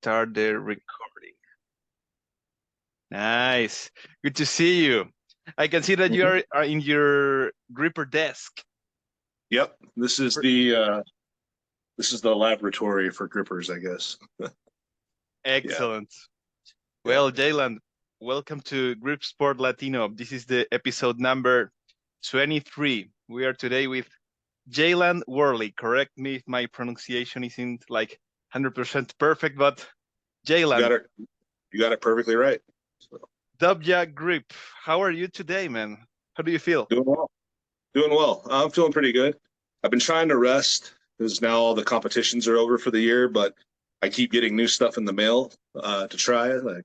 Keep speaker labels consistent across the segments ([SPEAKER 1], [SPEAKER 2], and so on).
[SPEAKER 1] start the recording. Nice. Good to see you. I can see that you are in your gripper desk.
[SPEAKER 2] Yep. This is the laboratory for grippers, I guess.
[SPEAKER 1] Excellent. Well, Jaland, welcome to Gripsport Latino. This is the episode number 23. We are today with Jaland Worley. Correct me if my pronunciation isn't like 100% perfect, but Jaland.
[SPEAKER 2] You got it perfectly right.
[SPEAKER 1] Dubja Grip, how are you today, man? How do you feel?
[SPEAKER 2] Doing well. I'm feeling pretty good. I've been trying to rest because now all the competitions are over for the year, but I keep getting new stuff in the mail to try. Like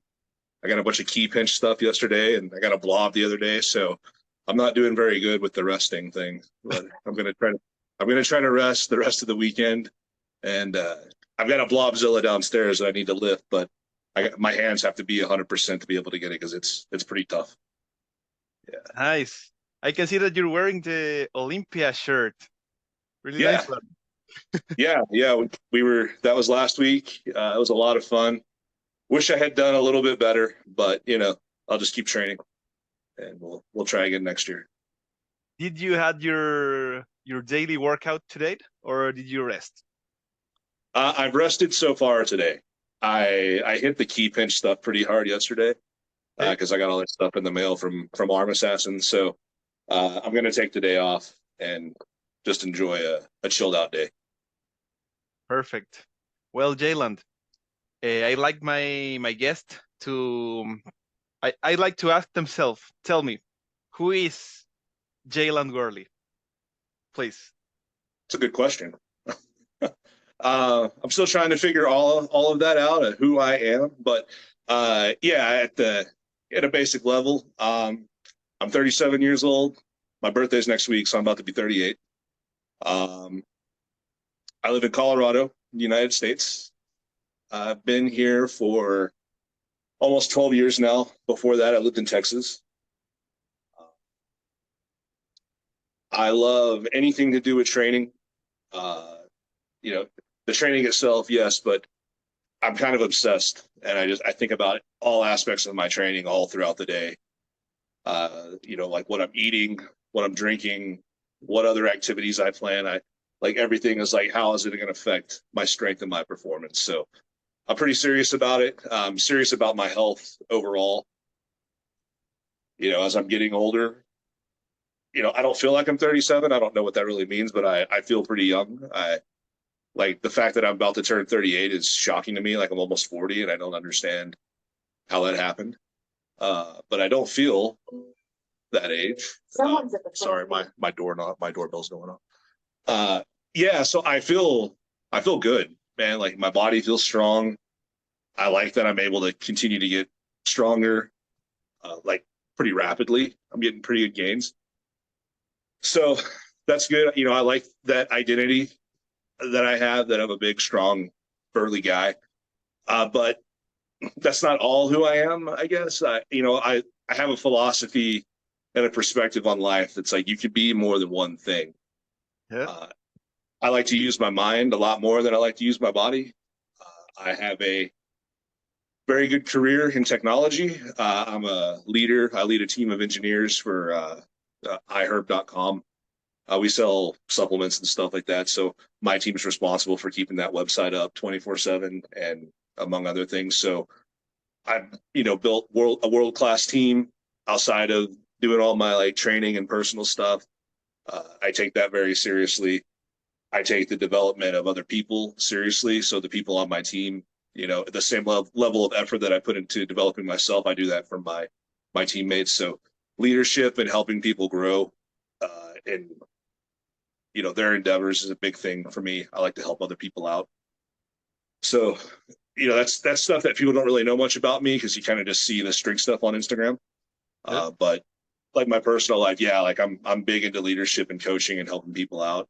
[SPEAKER 2] I got a bunch of key pinch stuff yesterday, and I got a blob the other day, so I'm not doing very good with the resting thing. But I'm gonna try to rest the rest of the weekend, and I've got a blobzilla downstairs that I need to lift, but my hands have to be 100% to be able to get it because it's pretty tough.
[SPEAKER 1] Yeah. Nice. I can see that you're wearing the Olympia shirt. Really nice one.
[SPEAKER 2] yeah. We were. That was last week. It was a lot of fun. Wish I had done a little bit better, but I'll just keep training, and we'll try again next year.
[SPEAKER 1] Did you had your daily workout today, or did you rest?
[SPEAKER 2] I've rested so far today. I hit the key pinch stuff pretty hard yesterday because I got all that stuff in the mail from Arm Assassin. So I'm going to take the day off and just enjoy a chilled out day.
[SPEAKER 1] Perfect. Well, Jaland, I like my guest to I like to ask themselves. Tell me, who is Jaland Worley? Please.
[SPEAKER 2] It's a good question. I'm still trying to figure all of that out of who I am, but at a basic level, I'm 37 years old. My birthday's next week, so I'm about to be 38. I live in Colorado, United States. I've been here for almost 12 years now. Before that, I lived in Texas. I love anything to do with training. The training itself, yes, but I'm kind of obsessed, and I think about all aspects of my training all throughout the day. Like what I'm eating, what I'm drinking, what other activities I plan. Everything is like, how is it going to affect my strength and my performance? So I'm pretty serious about it. I'm serious about my health overall. As I'm getting older, I don't feel like I'm 37. I don't know what that really means, but I feel pretty young. Like the fact that I'm about to turn 38 is shocking to me. Like I'm almost 40 and I don't understand how that happened. But I don't feel that age. Sorry, my doorbell's going off. So I feel good, man. Like my body feels strong. I like that I'm able to continue to get stronger, like pretty rapidly. I'm getting pretty good gains. So that's good. I like that identity that I have, that I'm a big, strong, burly guy. But that's not all who I am, I guess. I have a philosophy and a perspective on life that's like you could be more than one thing.
[SPEAKER 1] Yeah.
[SPEAKER 2] I like to use my mind a lot more than I like to use my body. I have a very good career in technology. I'm a leader. I lead a team of engineers for iHerb.com. We sell supplements and stuff like that. So my team is responsible for keeping that website up 24/7 and among other things. So I've, built a world-class team outside of doing all my training and personal stuff. I take that very seriously. I take the development of other people seriously. So the people on my team, the same level of effort that I put into developing myself, I do that for my teammates. So leadership and helping people grow and their endeavors is a big thing for me. I like to help other people out. So, that's stuff that people don't really know much about me because you kind of just see the strength stuff on Instagram. Yeah. But like my personal life, I'm big into leadership and coaching and helping people out.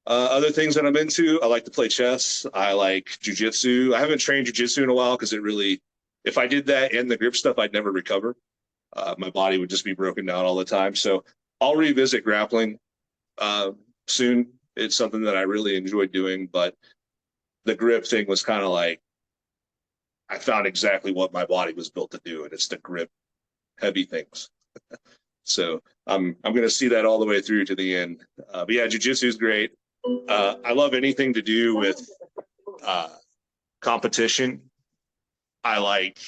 [SPEAKER 2] Other things that I'm into, I like to play chess. I like jujitsu. I haven't trained jujitsu in a while because if I did that and the grip stuff, I'd never recover. My body would just be broken down all the time. So I'll revisit grappling soon. It's something that I really enjoyed doing, but the grip thing was kind of like I found exactly what my body was built to do, and it's to grip heavy things. So I'm going to see that all the way through to the end. But yeah, jujitsu is great. I love anything to do with competition. I like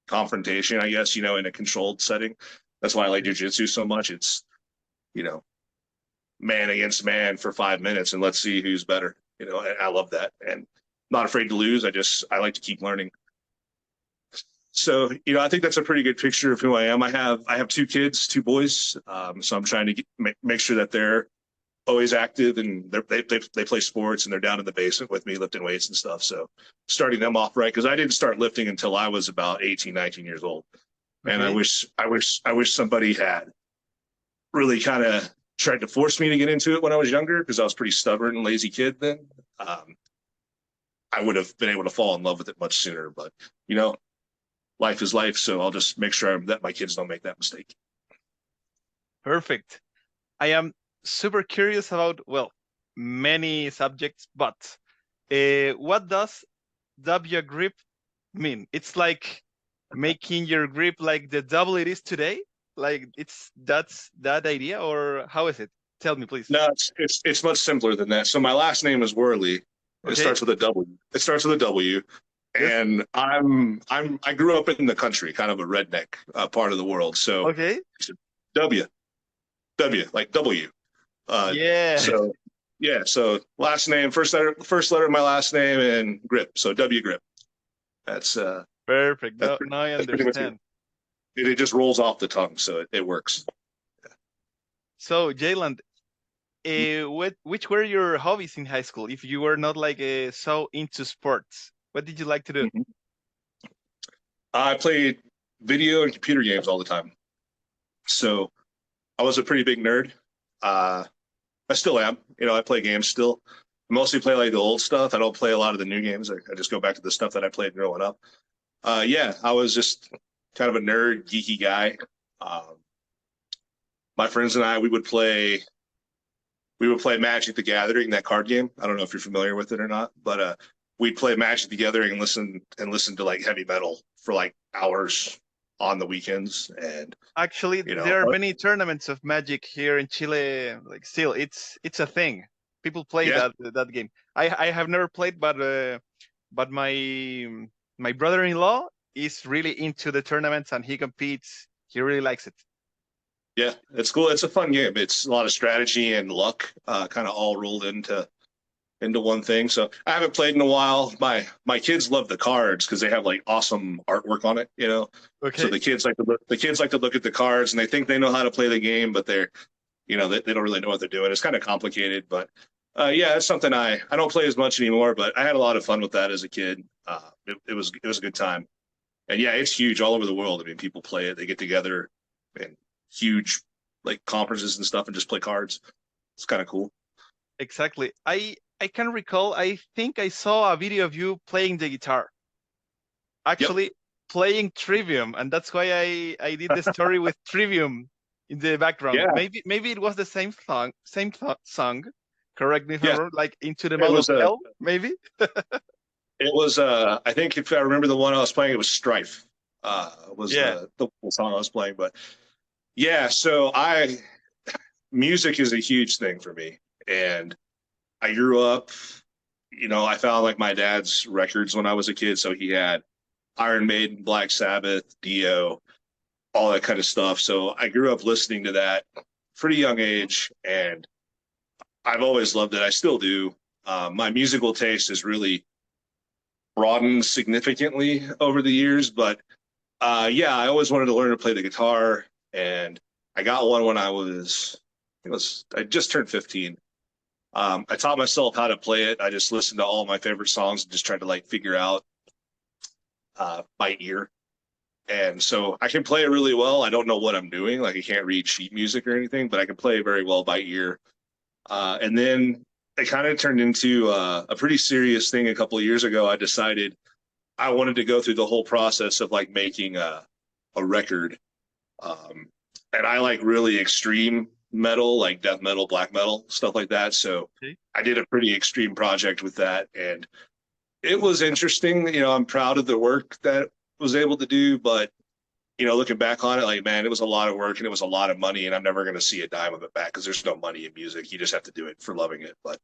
[SPEAKER 2] confrontation, I guess, in a controlled setting. That's why I like jujitsu so much. It's, man against man for 5 minutes and let's see who's better. And I love that. And not afraid to lose. I like to keep learning. So, I think that's a pretty good picture of who I am. I have 2 kids, 2 boys. So I'm trying to make sure that they're always active and they play sports and they're down in the basement with me lifting weights and stuff. So starting them off right, because I didn't start lifting until I was about 18, 19 years old.
[SPEAKER 1] Okay.
[SPEAKER 2] And I wish somebody had really kind of tried to force me to get into it when I was younger, because I was a pretty stubborn and lazy kid then. I would have been able to fall in love with it much sooner, but life is life. So I'll just make sure that my kids don't make that mistake.
[SPEAKER 1] Perfect. I am super curious about, many subjects, but what does W grip mean? It's like making your grip like the double it is today? Like that's that idea, or how is it? Tell me, please.
[SPEAKER 2] No, it's much simpler than that. So my last name is Worley. It starts with a W. It starts with a W.
[SPEAKER 1] Yes.
[SPEAKER 2] And I grew up in the country, kind of a redneck part of the world. So
[SPEAKER 1] okay.
[SPEAKER 2] W, like W.
[SPEAKER 1] Yeah.
[SPEAKER 2] So last name, first letter of my last name, and grip. So W grip. That's
[SPEAKER 1] perfect. Now I understand.
[SPEAKER 2] It just rolls off the tongue, so it works.
[SPEAKER 1] So Jaland, which were your hobbies in high school? If you were not like so into sports, what did you like to do?
[SPEAKER 2] Mm-hmm. I played video and computer games all the time. So I was a pretty big nerd. I still am. I play games still. I mostly play like the old stuff. I don't play a lot of the new games. I just go back to the stuff that I played growing up. I was just kind of a nerd, geeky guy. My friends and I, we would play Magic the Gathering, that card game. I don't know if you're familiar with it or not, but we'd play Magic the Gathering and listen to like heavy metal for like hours on the weekends. And
[SPEAKER 1] actually, there are many tournaments of Magic here in Chile. Like still, it's a thing. People play that game. I have never played, but my brother-in-law is really into the tournaments and he competes. He really likes it.
[SPEAKER 2] Yeah, it's cool. It's a fun game. It's a lot of strategy and luck, kind of all rolled into one thing. So I haven't played in a while. My kids love the cards because they have like awesome artwork on it.
[SPEAKER 1] Okay.
[SPEAKER 2] So the kids like to look at the cards and they think they know how to play the game, but they don't really know what they're doing. It's kind of complicated, but it's something I don't play as much anymore. But I had a lot of fun with that as a kid. It was a good time, and it's huge all over the world. I mean, people play it. They get together and huge like conferences and stuff and just play cards. It's kind of cool.
[SPEAKER 1] Exactly. I can recall, I think I saw a video of you playing the guitar. Actually, playing Trivium, and that's why I did the story with Trivium in the background.
[SPEAKER 2] Yeah.
[SPEAKER 1] Maybe it was the same song. Correct me if I'm wrong, like Into the Mouth of Hell, maybe?
[SPEAKER 2] It was I think if I remember the one I was playing, it was Strife. The song I was playing, but so music is a huge thing for me. And I grew up, I found like my dad's records when I was a kid. So he had Iron Maiden, Black Sabbath, Dio, all that kind of stuff. So I grew up listening to that pretty young age, and I've always loved it. I still do. My musical taste has really broadened significantly over the years, but I always wanted to learn to play the guitar, and I got one when I just turned 15. I taught myself how to play it. I just listened to all my favorite songs and just tried to like figure out by ear. And so I can play it really well. I don't know what I'm doing. Like I can't read sheet music or anything, but I can play very well by ear. And then it kind of turned into a pretty serious thing a couple of years ago. I decided I wanted to go through the whole process of like making a record. And I like really extreme metal, like death metal, black metal, stuff like that. So I did a pretty extreme project with that. And it was interesting. I'm proud of the work that I was able to do, but looking back on it, like, man, it was a lot of work and it was a lot of money, and I'm never going to see a dime of it back because there's no money in music. You just have to do it for loving it. But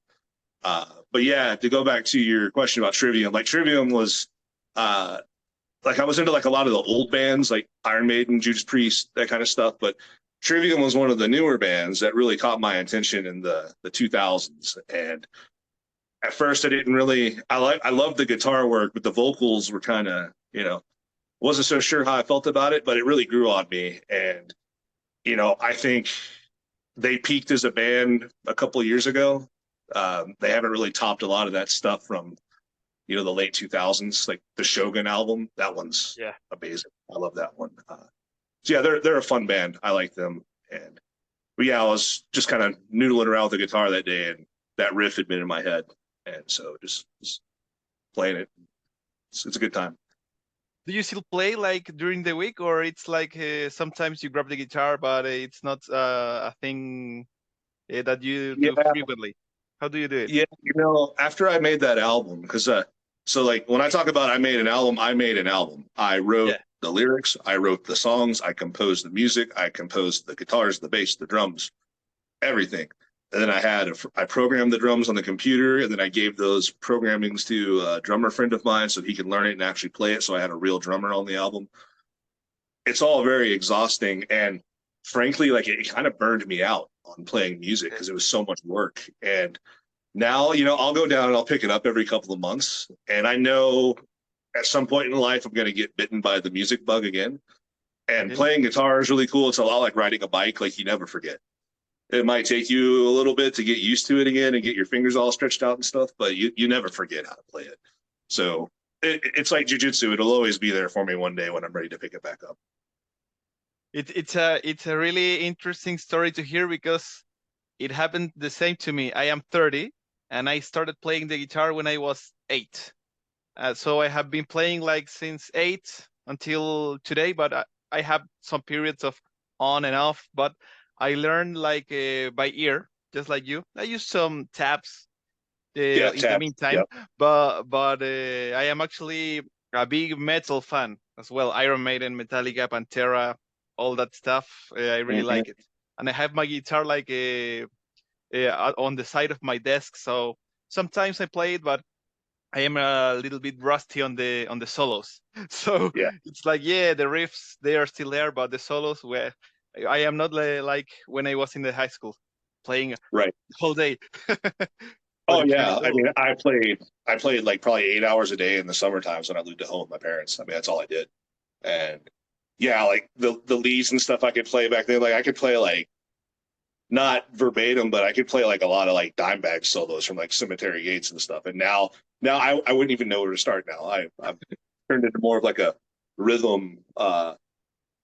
[SPEAKER 2] yeah, to go back to your question about Trivium, like Trivium was, like I was into like a lot of the old bands, like Iron Maiden, Judas Priest, that kind of stuff. But Trivium was one of the newer bands that really caught my attention in the 2000s. And at first, I didn't really, I loved the guitar work, but the vocals were kind of, wasn't so sure how I felt about it, but it really grew on me. And, I think they peaked as a band a couple of years ago. They haven't really topped a lot of that stuff from, the late 2000s, like the Shogun album. That one's amazing. I love that one. So yeah, they're a fun band. I like them. But yeah, I was just kind of noodling around with the guitar that day, and that riff had been in my head. And so just playing it. It's a good time.
[SPEAKER 1] Do you still play like during the week, or it's like sometimes you grab the guitar, but it's not a thing that you do frequently? How do you do it?
[SPEAKER 2] Yeah, after I made that album, because so like when I talk about I made an album, I wrote the lyrics, I wrote the songs, I composed the music, I composed the guitars, the bass, the drums, everything. And then I programmed the drums on the computer, and then I gave those programmings to a drummer friend of mine so he could learn it and actually play it. So I had a real drummer on the album. It's all very exhausting, and frankly, like it kind of burned me out on playing music because it was so much work. And now, I'll go down and I'll pick it up every couple of months, and I know at some point in life I'm going to get bitten by the music bug again. And playing guitar is really cool. It's a lot like riding a bike. Like, you never forget. It might take you a little bit to get used to it again and get your fingers all stretched out and stuff, but you never forget how to play it. So it's like jujitsu. It'll always be there for me one day when I'm ready to pick it back up.
[SPEAKER 1] It's a really interesting story to hear because it happened the same to me. I am 30 and I started playing the guitar when I was 8. So I have been playing like since 8 until today, but I have some periods of on and off, but I learned like by ear, just like you. I use some tabs in the meantime, but I am actually a big metal fan as well. Iron Maiden, Metallica, Pantera, all that stuff. I really like it, and I have my guitar like on the side of my desk. So sometimes I play it, but I am a little bit rusty on the solos. So it's like, the riffs, they are still there, but the solos, where I am not like when I was in the high school playing the whole day.
[SPEAKER 2] Oh yeah, really cool. I mean, I played like probably 8 hours a day in the summer times when I lived at home with my parents. I mean, that's all I did. And yeah, like the leads and stuff I could play back then. Like I could play like not verbatim, but I could play like a lot of like Dimebag solos from like Cemetery Gates and stuff. And now I wouldn't even know where to start now. I've turned into more of like a rhythm.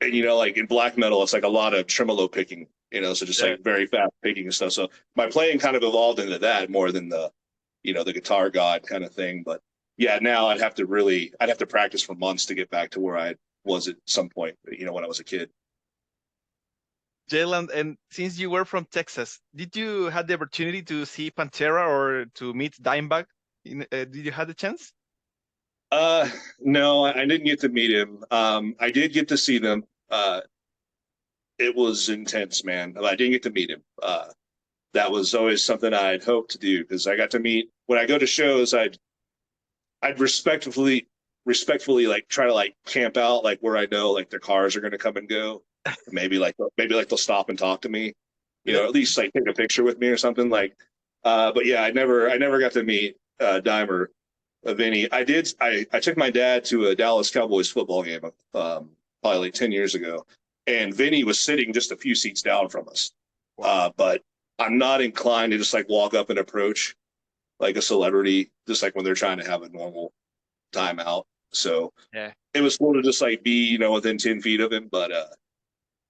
[SPEAKER 2] And like in black metal, it's like a lot of tremolo picking. So just like very fast picking and stuff. So my playing kind of evolved into that more than the guitar god kind of thing. But yeah, now I'd have to practice for months to get back to where I was at some point, when I was a kid.
[SPEAKER 1] Jaland, and since you were from Texas, did you have the opportunity to see Pantera or to meet Dimebag? Did you have the chance?
[SPEAKER 2] No, I didn't get to meet him. I did get to see them. It was intense, man. I didn't get to meet him. That was always something I'd hoped to do because I got to meet when I go to shows. I'd respectfully like try to like camp out like where I know like their cars are going to come and go. Maybe they'll stop and talk to me, at least like take a picture with me or something like. But yeah, I never got to meet Dime or Vinny. I did. I took my dad to a Dallas Cowboys football game probably like 10 years ago. And Vinny was sitting just a few seats down from us. Wow. But I'm not inclined to just like walk up and approach like a celebrity, just like when they're trying to have a normal time out. So it was cool to just like be, within 10 feet of him. But,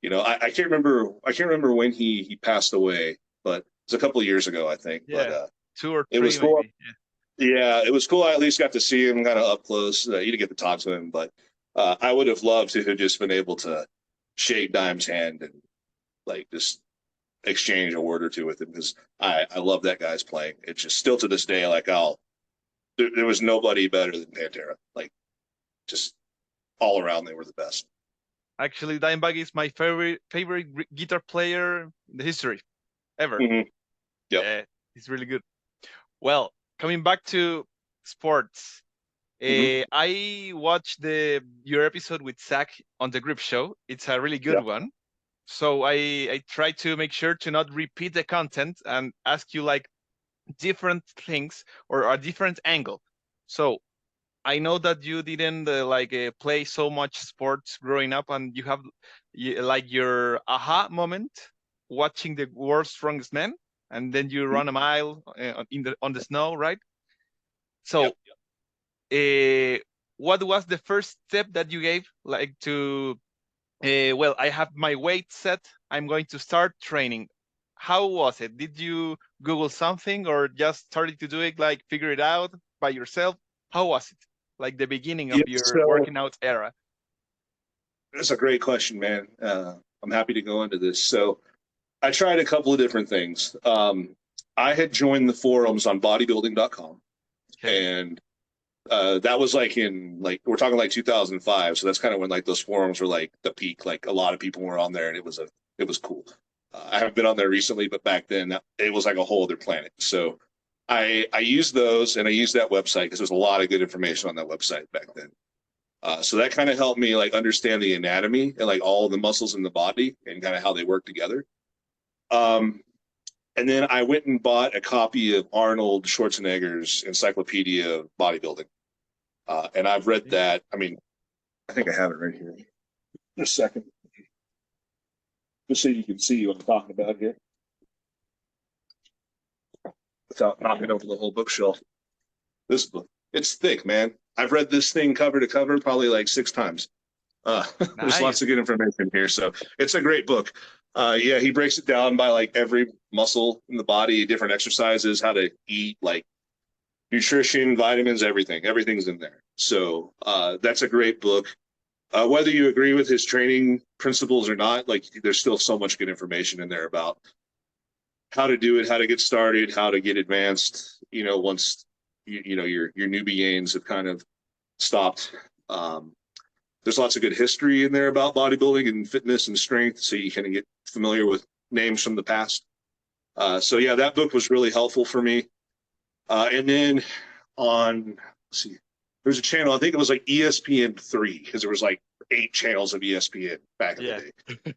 [SPEAKER 2] I can't remember when he passed away, but it was a couple of years ago, I think.
[SPEAKER 1] Yeah,
[SPEAKER 2] but
[SPEAKER 1] 2 or 3
[SPEAKER 2] it was cool.
[SPEAKER 1] maybe.
[SPEAKER 2] Yeah, it was cool. I at least got to see him kind of up close. You didn't get to talk to him, but I would have loved to have just been able to shake Dime's hand and like just exchange a word or two with him because I love that guy's playing. It's just still to this day, like I'll there was nobody better than Pantera. Like, just all around, they were the best.
[SPEAKER 1] Actually, Dimebag is my favorite guitar player in the history ever.
[SPEAKER 2] Mm-hmm. Yep.
[SPEAKER 1] Yeah, he's really good. Well, coming back to sports, I watched your episode with Zach on the Grip Show. It's a really good one. So I try to make sure to not repeat the content and ask you like different things or a different angle. So I know that you didn't play so much sports growing up, and you have like your aha moment watching the World's Strongest Man, and then you run a mile on the snow, right? So, what was the first step that you gave, like to? Well, I have my weight set. I'm going to start training. How was it? Did you Google something or just started to do it, like figure it out by yourself? How was it? Like the beginning of your working out era?
[SPEAKER 2] That's a great question, man. I'm happy to go into this. So I tried a couple of different things. I had joined the forums on bodybuilding.com, and that was like we're talking like 2005. So that's kind of when like those forums were like the peak. Like a lot of people were on there, and it was cool. I haven't been on there recently, but back then it was like a whole other planet. So I used those, and I used that website because there's a lot of good information on that website back then. So that kind of helped me like understand the anatomy and like all the muscles in the body and kind of how they work together. And then I went and bought a copy of Arnold Schwarzenegger's Encyclopedia of Bodybuilding. And I've read that. I mean, I think I have it right here. Just a second. Just so you can see what I'm talking about here. Without knocking over the whole bookshelf. This book, it's thick, man. I've read this thing cover to cover probably like 6 times. There's lots of good information here. So it's a great book. Yeah, he breaks it down by like every muscle in the body, different exercises, how to eat, like nutrition, vitamins, everything. Everything's in there. So that's a great book. Whether you agree with his training principles or not, like there's still so much good information in there about how to do it, how to get started, how to get advanced, once your newbie gains have kind of stopped. There's lots of good history in there about bodybuilding and fitness and strength, so you kind of get familiar with names from the past. So yeah, that book was really helpful for me. And then let's see, there's a channel, I think it was like ESPN3, because there was like 8 channels of ESPN back in the day.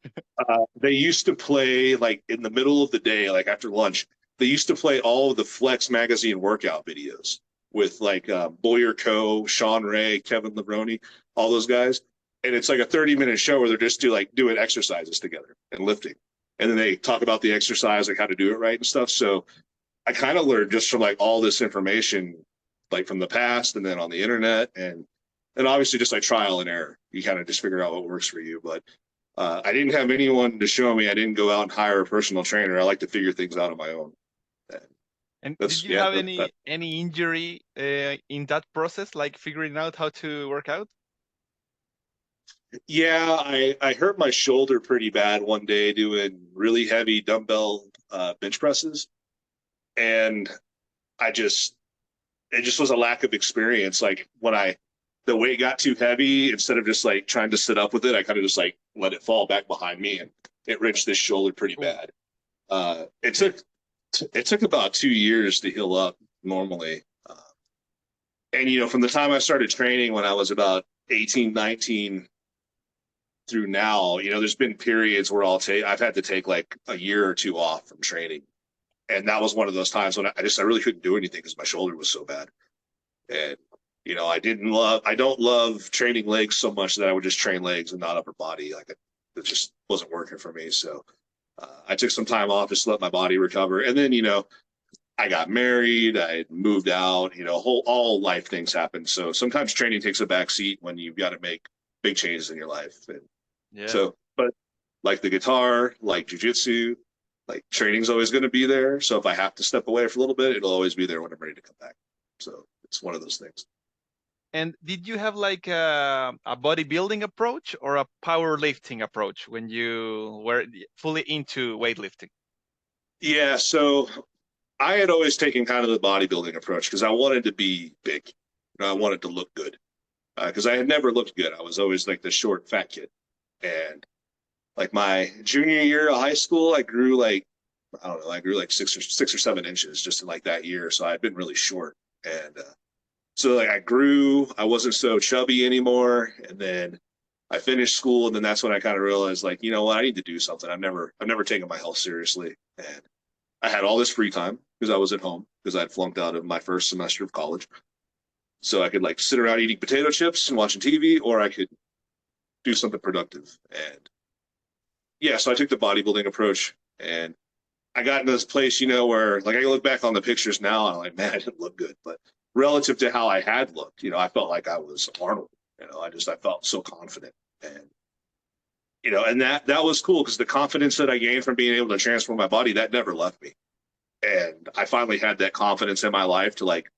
[SPEAKER 2] They used to play like in the middle of the day, like after lunch, they used to play all of the Flex magazine workout videos with like Boyer Coe, Sean Ray, Kevin Levrone, all those guys. And it's like a 30-minute show where they're just doing exercises together and lifting. And then they talk about the exercise, like how to do it right and stuff. So I kind of learned just from like all this information, like from the past and then on the internet, and obviously just like trial and error. You kind of just figure out what works for you. But I didn't have anyone to show me. I didn't go out and hire a personal trainer. I like to figure things out on my own.
[SPEAKER 1] And did you have any injury in that process, like figuring out how to work out?
[SPEAKER 2] Yeah, I hurt my shoulder pretty bad one day doing really heavy dumbbell bench presses, and it just was a lack of experience. Like when the weight got too heavy, instead of just like trying to sit up with it, I kind of just like let it fall back behind me, and it wrenched this shoulder pretty bad. It took about 2 years to heal up normally. And from the time I started training when I was about 18, 19 through now, there's been periods where I've had to take like a year or 2 off from training. And that was one of those times when I really couldn't do anything because my shoulder was so bad. And, I don't love training legs so much that I would just train legs and not upper body. Like it just wasn't working for me. So I took some time off just to let my body recover. And then, I got married, I moved out, all life things happen. So sometimes training takes a back seat when you've got to make big changes in your life. And so, but like the guitar, like jujitsu, like training's always going to be there. So if I have to step away for a little bit, it'll always be there when I'm ready to come back. So it's one of those things.
[SPEAKER 1] And did you have like a bodybuilding approach or a powerlifting approach when you were fully into weightlifting?
[SPEAKER 2] Yeah, so I had always taken kind of the bodybuilding approach because I wanted to be big. I wanted to look good because I had never looked good. I was always like the short, fat kid. And like my junior year of high school, I grew like, I don't know, I grew like 6 or 7 inches just in like that year. So I'd been really short. And so like I grew, I wasn't so chubby anymore. And then I finished school, and then that's when I kind of realized, like, you know what, I need to do something. I've never taken my health seriously, and I had all this free time because I was at home because I'd flunked out of my first semester of college. So I could like sit around eating potato chips and watching TV, or I could do something productive. And yeah, so I took the bodybuilding approach, and I got into this place, where like I look back on the pictures now, and I'm like, man, I didn't look good, but relative to how I had looked, I felt like I was Arnold. I felt so confident, and and that was cool because the confidence that I gained from being able to transform my body, that never left me. And I finally had that confidence in my life to like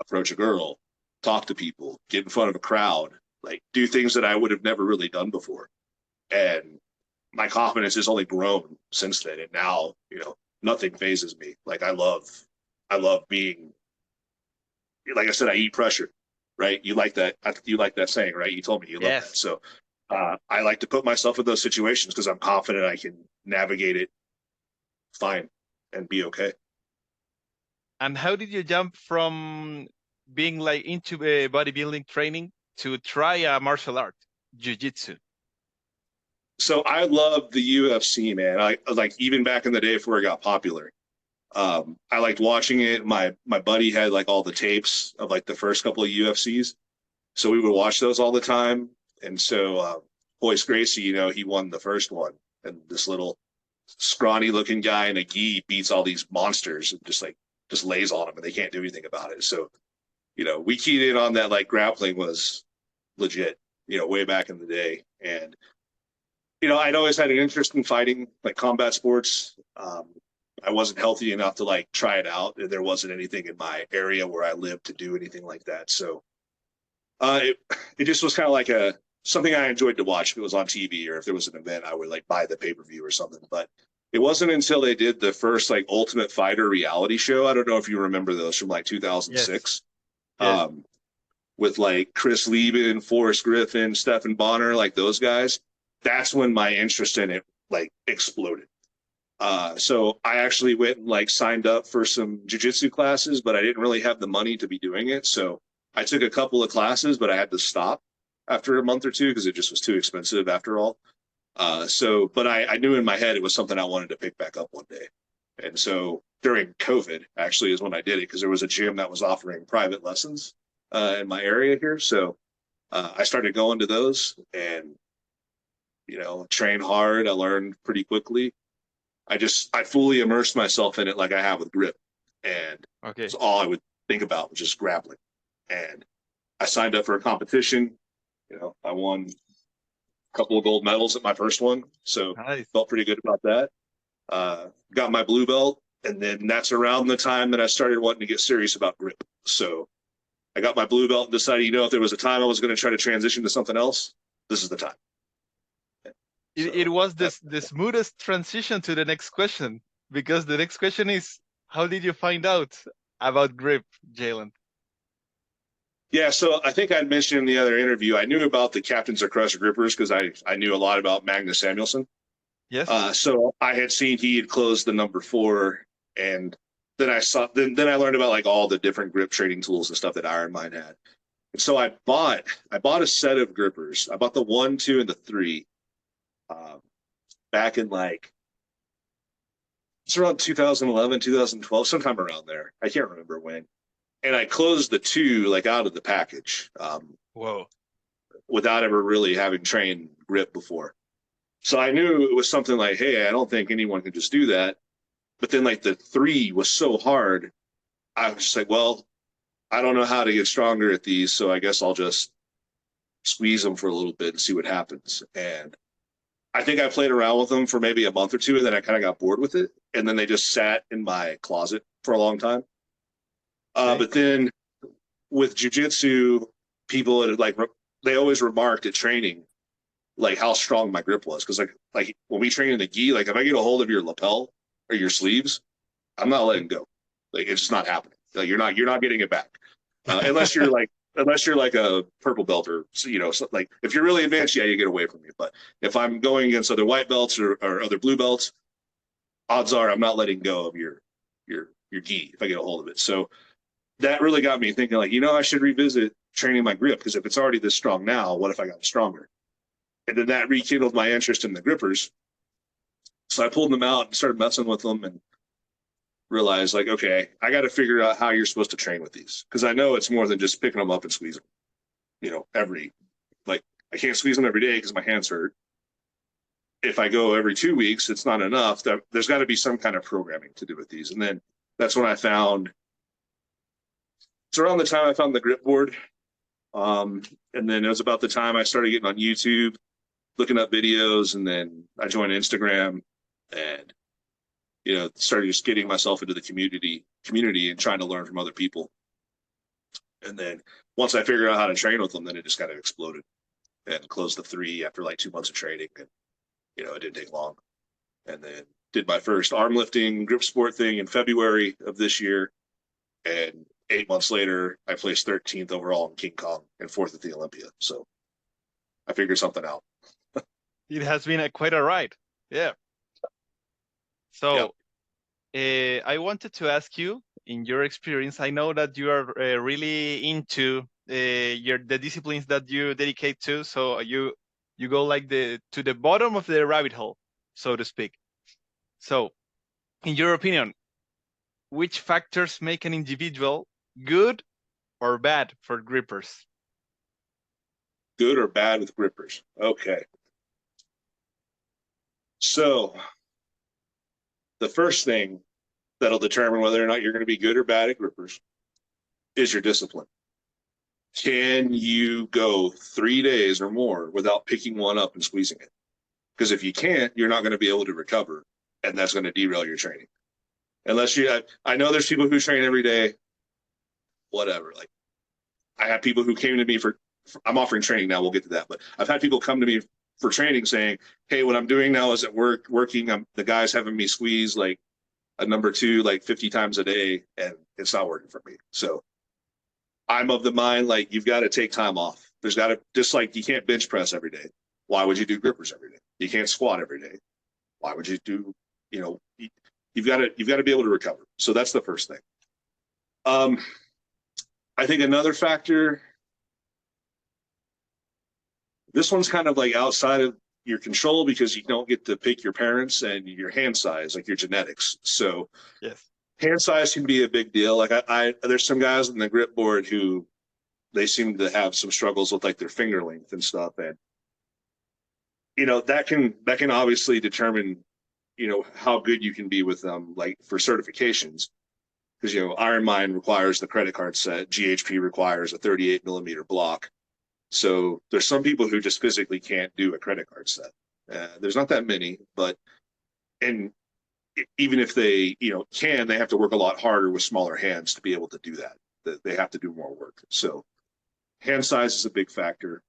[SPEAKER 2] approach a girl, talk to people, get in front of a crowd, like do things that I would have never really done before. And my confidence has only grown since then. And now, nothing phases me. Like I love being, like I said, I eat pressure, right? You like that saying, right? You told me you love that. So I like to put myself in those situations because I'm confident I can navigate it fine and be okay.
[SPEAKER 1] And how did you jump from being like into bodybuilding training to try a martial art, jiu-jitsu?
[SPEAKER 2] So I love the UFC, man. I like even back in the day before it got popular. I liked watching it. My buddy had like all the tapes of like the first couple of UFCs, so we would watch those all the time. And so Hoist Gracie, he won the first one, and this little scrawny looking guy in a gi beats all these monsters and just lays on them, and they can't do anything about it. So we keyed in on that, like grappling was legit, way back in the day. And I'd always had an interest in fighting, like combat sports. I wasn't healthy enough to like try it out, and there wasn't anything in my area where I lived to do anything like that. So it just was kind of like something I enjoyed to watch. If it was on TV or if there was an event, I would like buy the pay-per-view or something. But it wasn't until they did the first like Ultimate Fighter reality show. I don't know if you remember those from like 2006.
[SPEAKER 1] Yes.
[SPEAKER 2] With like Chris Lieben, Forrest Griffin, Stephen Bonner, like those guys. That's when my interest in it like exploded. So I actually went and like signed up for some jiu-jitsu classes, but I didn't really have the money to be doing it. So I took a couple of classes, but I had to stop after a month or two because it just was too expensive after all. But I knew in my head it was something I wanted to pick back up one day. And so during COVID actually is when I did it because there was a gym that was offering private lessons in my area here. So I started going to those and, trained hard. I learned pretty quickly. I fully immersed myself in it like I have with grip. And that's all I would think about was just grappling. And I signed up for a competition. I won a couple of gold medals at my first one. So
[SPEAKER 1] Nice.
[SPEAKER 2] Felt pretty good about that. Got my blue belt. And then that's around the time that I started wanting to get serious about grip. So I got my blue belt and decided, if there was a time I was going to try to transition to something else, this is the time.
[SPEAKER 1] It was the smoothest transition to the next question, because the next question is, how did you find out about grip, Jaland?
[SPEAKER 2] Yeah, so I think I'd mentioned in the other interview, I knew about the Captains of Crusher Grippers because I knew a lot about Magnus Samuelsson.
[SPEAKER 1] Yes.
[SPEAKER 2] So I had seen he had closed the number 4, and then I learned about like all the different grip training tools and stuff that Iron Mind had. And so I bought a set of grippers. I bought the 1, 2, and the 3 back in like it's around 2011, 2012, sometime around there. I can't remember when. And I closed the 2 like out of the package.
[SPEAKER 1] Whoa.
[SPEAKER 2] Without ever really having trained grip before. So I knew it was something like, hey, I don't think anyone can just do that. But then like the 3 was so hard. I was just like, well, I don't know how to get stronger at these. So I guess I'll just squeeze them for a little bit and see what happens. And I think I played around with them for maybe a month or 2, and then I kind of got bored with it. And then they just sat in my closet for a long time. But then with jiu-jitsu, people had like, they always remarked at training, like how strong my grip was. Cause like when we train in the gi, like if I get a hold of your lapel or your sleeves, I'm not letting go. Like, it's just not happening. Like, you're not getting it back. Unless you're like a purple belt or, like if you're really advanced, yeah, you get away from me. But if I'm going against other white belts or other blue belts, odds are I'm not letting go of your gi if I get a hold of it. So that really got me thinking, like, I should revisit training my grip, because if it's already this strong now, what if I got stronger? And then that rekindled my interest in the grippers. So I pulled them out and started messing with them and realized, like, okay, I got to figure out how you're supposed to train with these, because I know it's more than just picking them up and squeezing them. I can't squeeze them every day because my hands hurt. If I go every 2 weeks, it's not enough. There's got to be some kind of programming to do with these. And then that's when it's around the time I found the grip board. And then it was about the time I started getting on YouTube, looking up videos, and then I joined Instagram and, started just getting myself into the community and trying to learn from other people. And then once I figured out how to train with them, then it just kind of exploded and closed the 3 after like 2 months of training. And, it didn't take long. And then did my first arm lifting Gripsport thing in February of this year. And 8 months later, I placed 13th overall in King Kong and 4th at the Olympia. So I figured something out.
[SPEAKER 1] It has been quite a ride. Yeah. So I wanted to ask you, in your experience, I know that you are really into the disciplines that you dedicate to. So you go like to the bottom of the rabbit hole, so to speak. So in your opinion, which factors make an individual good or bad for grippers?
[SPEAKER 2] Good or bad with grippers? Okay. So the first thing that'll determine whether or not you're going to be good or bad at grippers is your discipline. Can you go 3 days or more without picking one up and squeezing it? Because if you can't, you're not going to be able to recover, and that's going to derail your training. Unless I know there's people who train every day, whatever. Like, I have people who came to me I'm offering training now. We'll get to that, but I've had people come to me for training saying, "Hey, what I'm doing now is at working. The guy's having me squeeze like a number 2 like 50 times a day, and it's not working for me." So I'm of the mind, like, you've got to take time off. There's got to, just like you can't bench press every day. Why would you do grippers every day? You can't squat every day. Why would you do, you've got to be able to recover. So that's the first thing. I think another factor, this one's kind of like outside of your control because you don't get to pick your parents and your hand size, like your genetics. So
[SPEAKER 1] yes,
[SPEAKER 2] hand size can be a big deal. Like there's some guys on the grip board who they seem to have some struggles with like their finger length and stuff. And, that can obviously determine, how good you can be with them, like for certifications. Because, Iron Mind requires the credit card set. GHP requires a 38 millimeter block. So there's some people who just physically can't do a credit card set. There's not that many, and even if they, can, they have to work a lot harder with smaller hands to be able to do that. They have to do more work. So hand size is a big factor.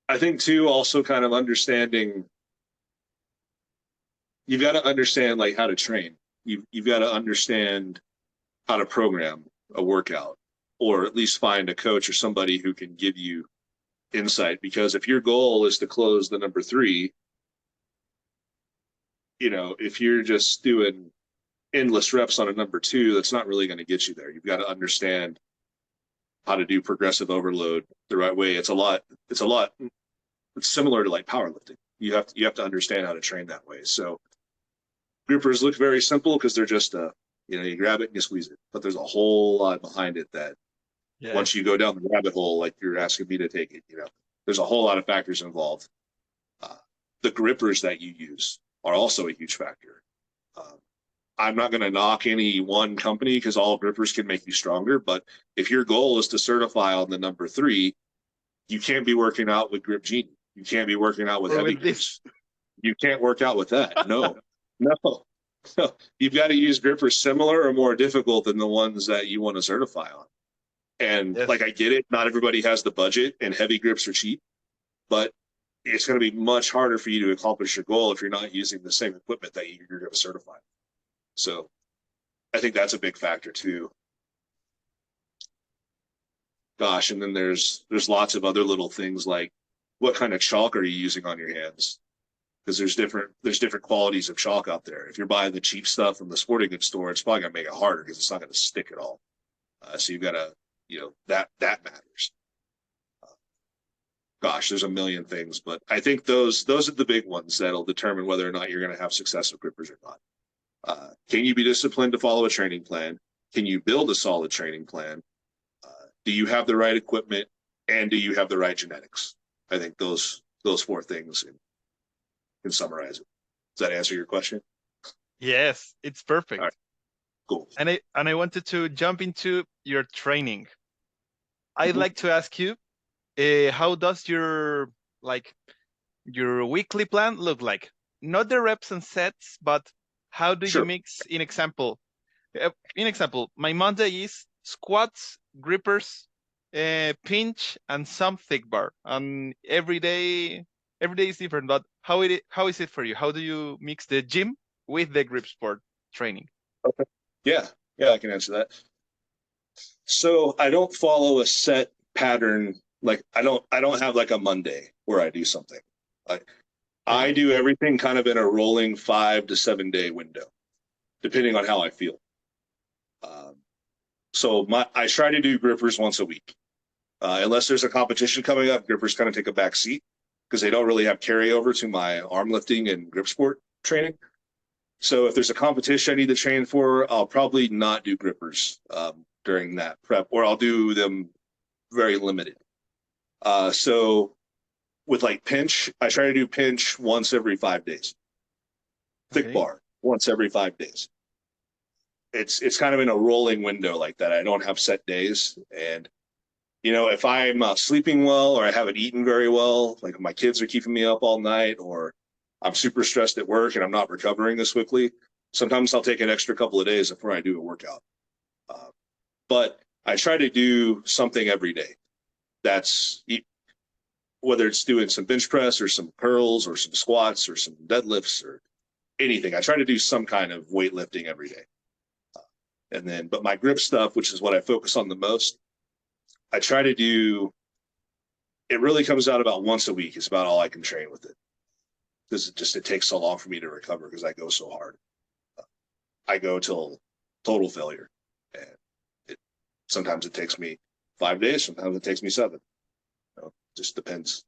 [SPEAKER 2] I think too, also kind of understanding, you've got to understand like how to train. You've got to understand how to program a workout, or at least find a coach or somebody who can give you insight. Because if your goal is to close the number 3, if you're just doing endless reps on a number 2, that's not really going to get you there. You've got to understand how to do progressive overload the right way. It's similar to like powerlifting. You have to understand how to train that way. So grippers look very simple because they're just you grab it and you squeeze it, but there's a whole lot behind it that once you go down the rabbit hole, like you're asking me to take it, there's a whole lot of factors involved. The grippers that you use are also a huge factor. I'm not going to knock any one company because all grippers can make you stronger, but if your goal is to certify on the number 3, you can't be working out with Grip Genie. You can't be working out with heavy grips. You can't work out with that. No. You've got to use grippers similar or more difficult than the ones that you want to certify on. And like, I get it. Not everybody has the budget, and heavy grips are cheap, but it's going to be much harder for you to accomplish your goal if you're not using the same equipment that you're going to certify. So I think that's a big factor too. Gosh, and then there's lots of other little things like what kind of chalk are you using on your hands? Because there's different qualities of chalk out there. If you're buying the cheap stuff from the sporting goods store, it's probably gonna make it harder because it's not gonna stick at all. So you've got to, that matters. Gosh, there's a million things, but I think those are the big ones that'll determine whether or not you're going to have success with grippers or not. Can you be disciplined to follow a training plan? Can you build a solid training plan? Do you have the right equipment, and do you have the right genetics? I think those four things can summarize it. Does that answer your question?
[SPEAKER 1] Yes, it's perfect.
[SPEAKER 2] All right, cool.
[SPEAKER 1] And I wanted to jump into your training. I'd like to ask you, how does your weekly plan look like? Not the reps and sets, but how do you mix? In example, my Monday is squats, grippers, pinch, and some thick bar. And every day is different. But how is it for you? How do you mix the gym with the Gripsport training?
[SPEAKER 2] Okay. Yeah, I can answer that. So I don't follow a set pattern. Like I don't have like a Monday where I do something. Like I do everything kind of in a rolling 5 to 7 day window, depending on how I feel. So I try to do grippers once a week. Unless there's a competition coming up, grippers kind of take a back seat because they don't really have carryover to my arm lifting and grip sport training. So if there's a competition I need to train for, I'll probably not do grippers during that prep, or I'll do them very limited. So with like pinch, I try to do pinch once every 5 days. Thick bar once every 5 days. It's kind of in a rolling window like that. I don't have set days. And, if I'm not sleeping well or I haven't eaten very well, like if my kids are keeping me up all night or I'm super stressed at work and I'm not recovering this quickly, sometimes I'll take an extra couple of days before I do a workout. But I try to do something every day. That's whether it's doing some bench press or some curls or some squats or some deadlifts or anything. I try to do some kind of weightlifting every day. But my grip stuff, which is what I focus on the most, I try to do, it really comes out about once a week. It's about all I can train with it. Because it takes so long for me to recover because I go so hard. I go till total failure. And sometimes it takes me 5 days, sometimes it takes me 7. Just depends.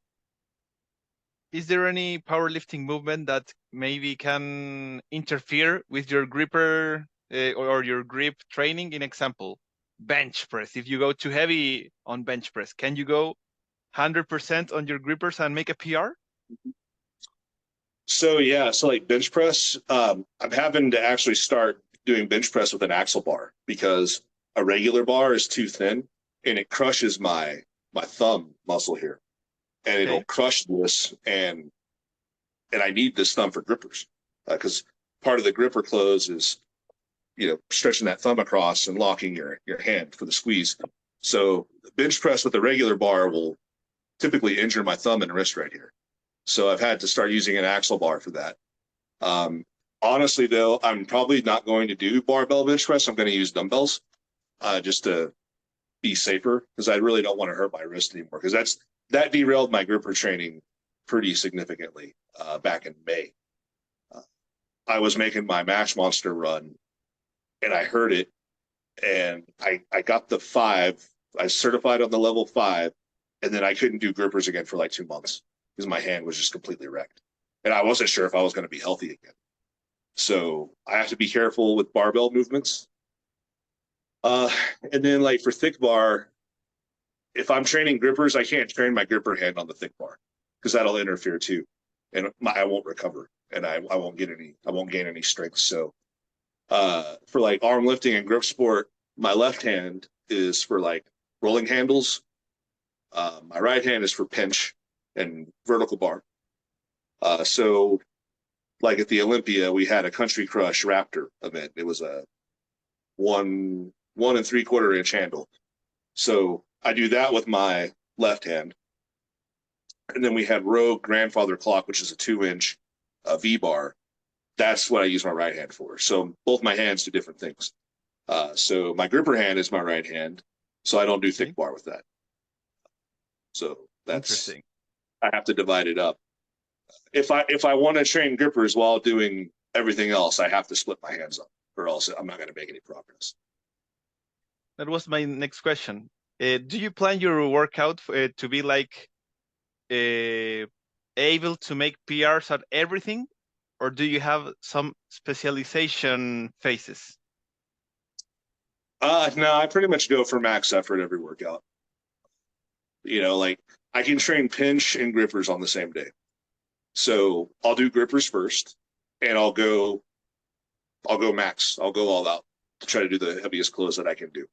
[SPEAKER 1] Is there any powerlifting movement that maybe can interfere with your gripper or your grip training? In example, bench press. If you go too heavy on bench press, can you go 100% on your grippers and make a PR?
[SPEAKER 2] So like bench press, I'm having to actually start doing bench press with an axle bar because a regular bar is too thin and it crushes my thumb muscle here, and it'll crush this, and I need this thumb for grippers because part of the gripper close is stretching that thumb across and locking your hand for the squeeze. So bench press with a regular bar will typically injure my thumb and wrist right here. So I've had to start using an axle bar for that. Honestly, though, I'm probably not going to do barbell bench press. I'm going to use dumbbells just to be safer because I really don't want to hurt my wrist anymore because that derailed my gripper training pretty significantly back in May. I was making my Match Monster run and I hurt it, and I got the 5. I certified on the level 5, and then I couldn't do grippers again for like 2 months because my hand was just completely wrecked. And I wasn't sure if I was going to be healthy again. So I have to be careful with barbell movements. And then like for thick bar, if I'm training grippers, I can't train my gripper hand on the thick bar because that'll interfere too. And I won't recover and I won't gain any strength. So for like arm lifting and grip sport, my left hand is for like rolling handles. My right hand is for pinch and vertical bar. So like at the Olympia, we had a Country Crush Raptor event. It was a 1 3/4 inch handle. So I do that with my left hand. And then we had Rogue grandfather clock, which is a 2-inch V-bar. That's what I use my right hand for. So both my hands do different things. So my gripper hand is my right hand, so I don't do thick bar with that. So that's
[SPEAKER 1] interesting.
[SPEAKER 2] I have to divide it up. If I want to train grippers while doing everything else, I have to split my hands up, or else I'm not going to make any progress.
[SPEAKER 1] That was my next question. Do you plan your workout to be like able to make PRs at everything, or do you have some specialization phases?
[SPEAKER 2] No, I pretty much go for max effort every workout. You know, like I can train pinch and grippers on the same day. So I'll do grippers first, and I'll go max. I'll go all out to try to do the heaviest close that I can do.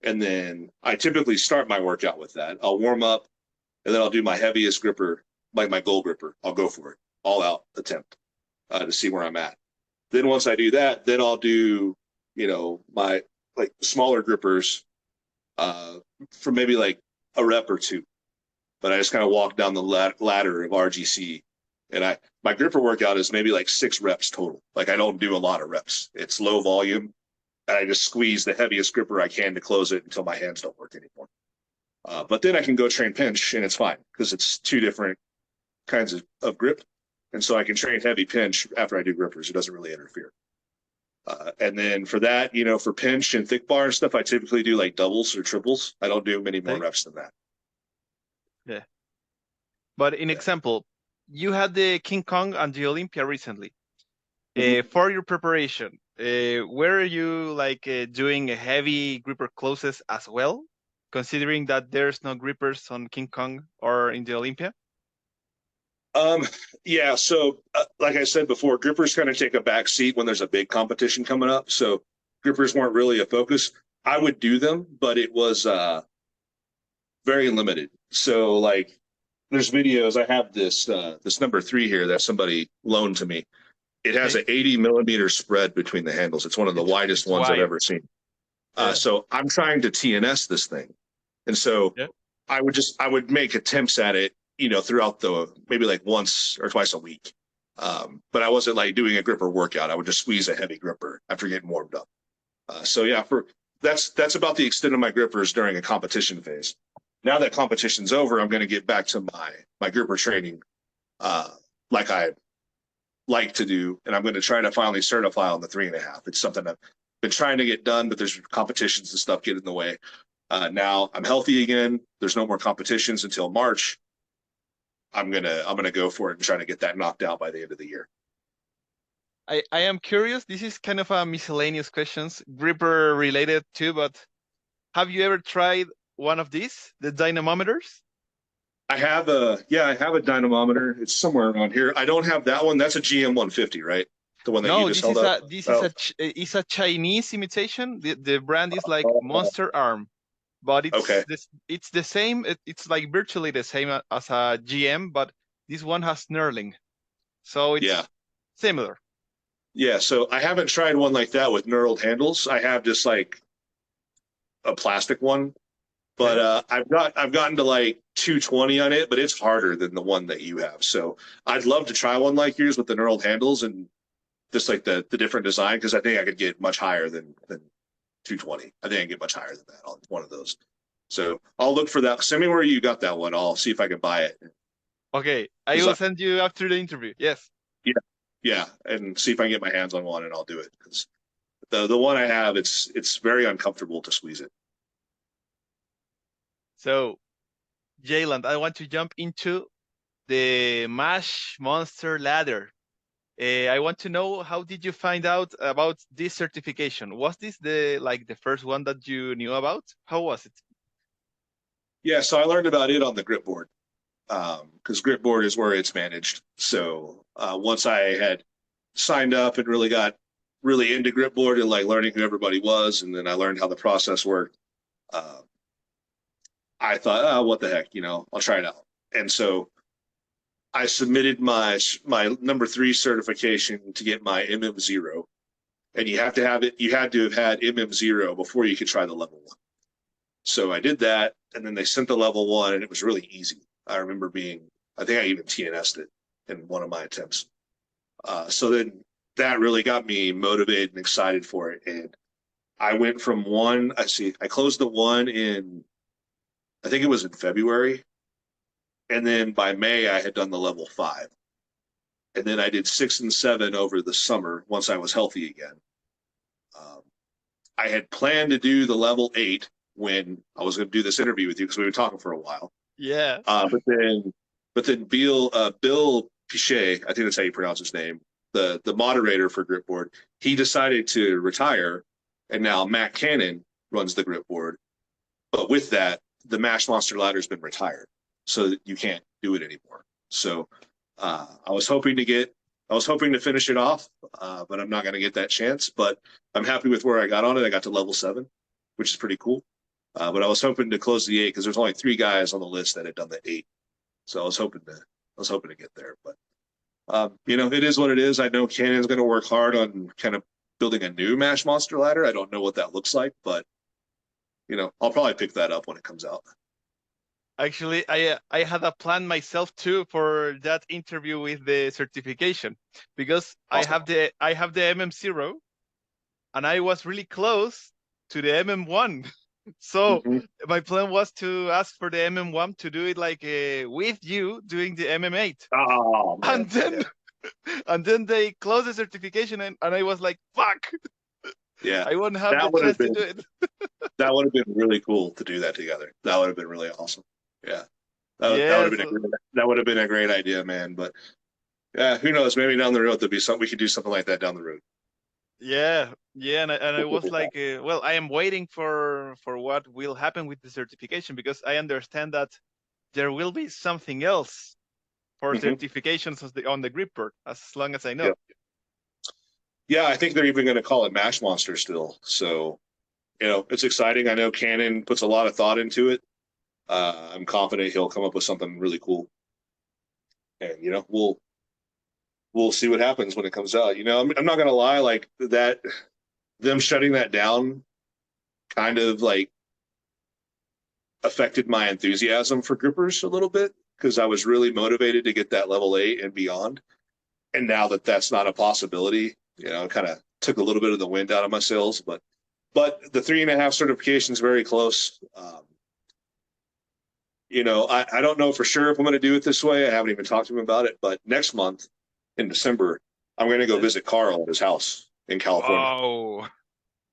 [SPEAKER 2] And then I typically start my workout with that. I'll warm up, and then I'll do my heaviest gripper, like my goal gripper. I'll go for it, all out attempt to see where I'm at. Then once I do that, then I'll do, my like smaller grippers for maybe like a rep or two. But I just kind of walk down the ladder of RGC, and my gripper workout is maybe like 6 reps total. Like I don't do a lot of reps. It's low volume, and I just squeeze the heaviest gripper I can to close it until my hands don't work anymore. But then I can go train pinch, and it's fine because it's 2 different kinds of grip. And so I can train heavy pinch after I do grippers. It doesn't really interfere. And then for that, for pinch and thick bar and stuff, I typically do like doubles or triples. I don't do many more reps than that.
[SPEAKER 1] Yeah. But in example, you had the King Kong and the Olympia recently. For your preparation, were you like doing a heavy gripper closes as well, considering that there's no grippers on King Kong or in the Olympia?
[SPEAKER 2] Yeah. So like I said before, grippers kind of take a back seat when there's a big competition coming up. So grippers weren't really a focus. I would do them, but it was very limited. So like there's videos. I have this number 3 here that somebody loaned to me. It has an 80 millimeter spread between the handles. It's one of the widest ones I've ever seen. So I'm trying to TNS this thing. And so I would make attempts at it, throughout maybe like once or twice a week. But I wasn't like doing a gripper workout. I would just squeeze a heavy gripper after getting warmed up. So yeah, that's about the extent of my grippers during a competition phase. Now that competition's over, I'm going to get back to my gripper training, like I like to do, and I'm going to try to finally certify on the 3.5. It's something I've been trying to get done, but there's competitions and stuff get in the way. Now I'm healthy again. There's no more competitions until March. I'm gonna go for it and try to get that knocked out by the end of the year.
[SPEAKER 1] I am curious. This is kind of a miscellaneous questions, gripper related too. But have you ever tried one of these, the dynamometers?
[SPEAKER 2] I have a dynamometer. It's somewhere around here. I don't have that one. That's a GM 150, right? The one that you just held up.
[SPEAKER 1] It's a Chinese imitation. The brand is like Monster Arm. But it's the same. It's like virtually the same as a GM, but this one has knurling, so it's similar.
[SPEAKER 2] Yeah, so I haven't tried one like that with knurled handles. I have just like a plastic one, but I've gotten to like 220 on it, but it's harder than the one that you have. So I'd love to try one like yours with the knurled handles and just like the different design, because I think I could get much higher than 220. I think I can get much higher than that on one of those. So I'll look for that. Send me where you got that one. I'll see if I can buy it.
[SPEAKER 1] Okay, I will send you after the interview. Yes.
[SPEAKER 2] Yeah, and see if I can get my hands on one, and I'll do it, because the one I have, it's very uncomfortable to squeeze it.
[SPEAKER 1] So, Jaland, I want to jump into the MASH Monster Ladder. I want to know, how did you find out about this certification? Was this the first one that you knew about? How was it?
[SPEAKER 2] Yeah, so I learned about it on the Gripboard, because Gripboard is where it's managed. So once I had signed up and really got into Gripboard and like learning who everybody was, and then I learned how the process worked, I thought, oh, what the heck, I'll try it out. And so I submitted my number 3 certification to get my MM0, and you had to have had MM0 before you could try the level 1. So I did that, and then they sent the level 1, and it was really easy. I remember being I think I even TNS'd it in one of my attempts. So then that really got me motivated and excited for it. And I went from I closed the one I think it was in February. And then by May, I had done the level 5. And then I did 6 and 7 over the summer once I was healthy again. I had planned to do the level 8 when I was going to do this interview with you because we were talking for a while.
[SPEAKER 1] Yeah.
[SPEAKER 2] But then Bill Pichet, I think that's how you pronounce his name, the moderator for Gripboard, he decided to retire, and now Matt Cannon runs the Gripboard. But with that, the Mash Monster ladder's been retired, so you can't do it anymore. So I was hoping to finish it off, but I'm not going to get that chance. But I'm happy with where I got on it. I got to level 7, which is pretty cool. But I was hoping to close the 8 because there's only 3 guys on the list that had done the 8. So I was hoping to get there. But it is what it is. I know Cannon's going to work hard on kind of building a new Mash Monster ladder. I don't know what that looks like, but I'll probably pick that up when it comes out.
[SPEAKER 1] Actually, I had a plan myself too for that interview with the certification, because
[SPEAKER 2] Awesome.
[SPEAKER 1] I have the MM0, and I was really close to the MM1. So my plan was to ask for the MM1 to do it like with you doing the MM8.
[SPEAKER 2] Oh man.
[SPEAKER 1] And then they closed the certification, and I was like, fuck.
[SPEAKER 2] Yeah.
[SPEAKER 1] I won't have the chance to do it.
[SPEAKER 2] That would have been really cool to do that together. That would have been really awesome. Yeah. That would have been a great idea, man. But yeah, who knows? Maybe down the road we could do something like that down the road.
[SPEAKER 1] Yeah, and I was like, well, I am waiting for what will happen with the certification, because I understand that there will be something else for certifications on the Gripboard, as long as I know.
[SPEAKER 2] Yeah, I think they're even going to call it Mash Monster still. So, it's exciting. I know Cannon puts a lot of thought into it. I'm confident he'll come up with something really cool. And, we'll see what happens when it comes out. I'm not going to lie, like that, them shutting that down kind of like affected my enthusiasm for grippers a little bit, because I was really motivated to get that level 8 and beyond. And now that that's not a possibility, kind of took a little bit of the wind out of my sails. But the 3.5 certification is very close. I don't know for sure if I'm going to do it this way. I haven't even talked to him about it. But next month in December, I'm going to go visit Carl at his house in California.
[SPEAKER 1] Oh.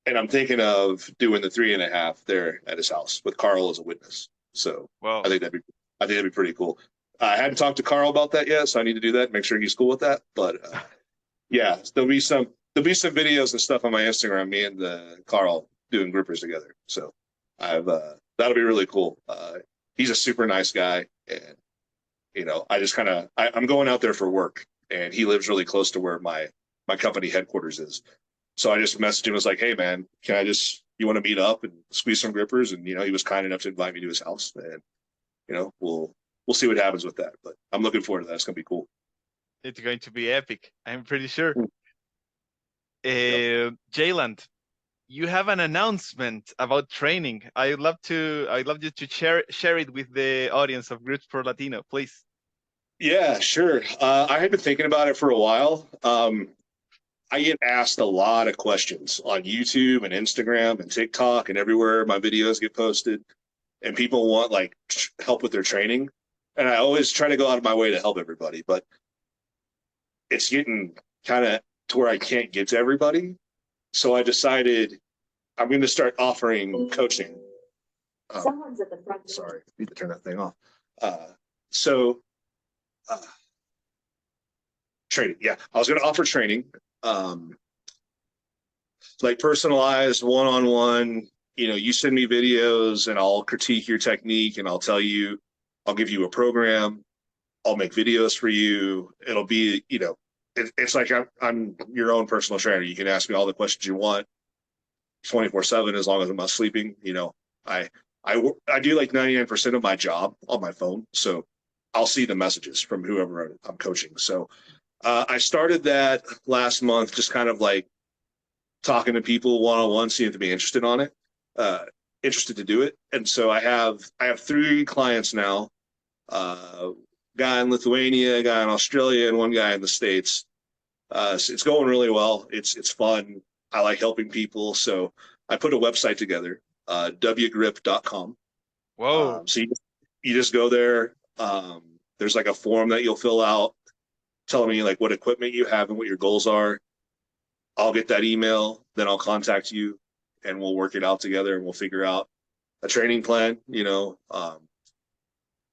[SPEAKER 2] And I'm thinking of doing the 3.5 there at his house with Carl as a witness. So
[SPEAKER 1] wow.
[SPEAKER 2] I think that'd be pretty cool. I hadn't talked to Carl about that yet, so I need to do that, make sure he's cool with that. But yeah, there'll be some videos and stuff on my Instagram, me and Carl doing grippers together. So that'll be really cool. He's a super nice guy, and I just I'm going out there for work, and he lives really close to where my company headquarters is. So I just messaged him, was like, hey man, you want to meet up and squeeze some grippers? And he was kind enough to invite me to his house, and we'll see what happens with that. But I'm looking forward to that. It's gonna be cool.
[SPEAKER 1] It's going to be epic, I'm pretty sure. Jaland, you have an announcement about training. I'd love you to share it with the audience of Gripsport Latino, please.
[SPEAKER 2] Yeah, sure. I had been thinking about it for a while. I get asked a lot of questions on YouTube and Instagram and TikTok and everywhere my videos get posted, and people want like help with their training. And I always try to go out of my way to help everybody, but it's getting kind of to where I can't get to everybody. So I decided I'm going to start offering coaching. Someone's at the front. Sorry, I need to turn that thing off. Training. Yeah, I was going to offer training, like personalized one-on-one. You send me videos and I'll critique your technique, and I'll give you a program. I'll make videos for you. It'll be, it's like I'm your own personal trainer. You can ask me all the questions you want 24/7, as long as I'm not sleeping. I do like 99% of my job on my phone, so I'll see the messages from whoever I'm coaching. So I started that last month, just kind of like talking to people one-on-one, seeing if they'd be interested to do it. And so I have 3 clients now. guy in Lithuania, a guy in Australia, and one guy in the States. So it's going really well. It's fun. I like helping people. So I put a website together, wgrip.com.
[SPEAKER 1] Whoa.
[SPEAKER 2] So you just go there. There's like a form that you'll fill out telling me like what equipment you have and what your goals are. I'll get that email, then I'll contact you and we'll work it out together and we'll figure out a training plan,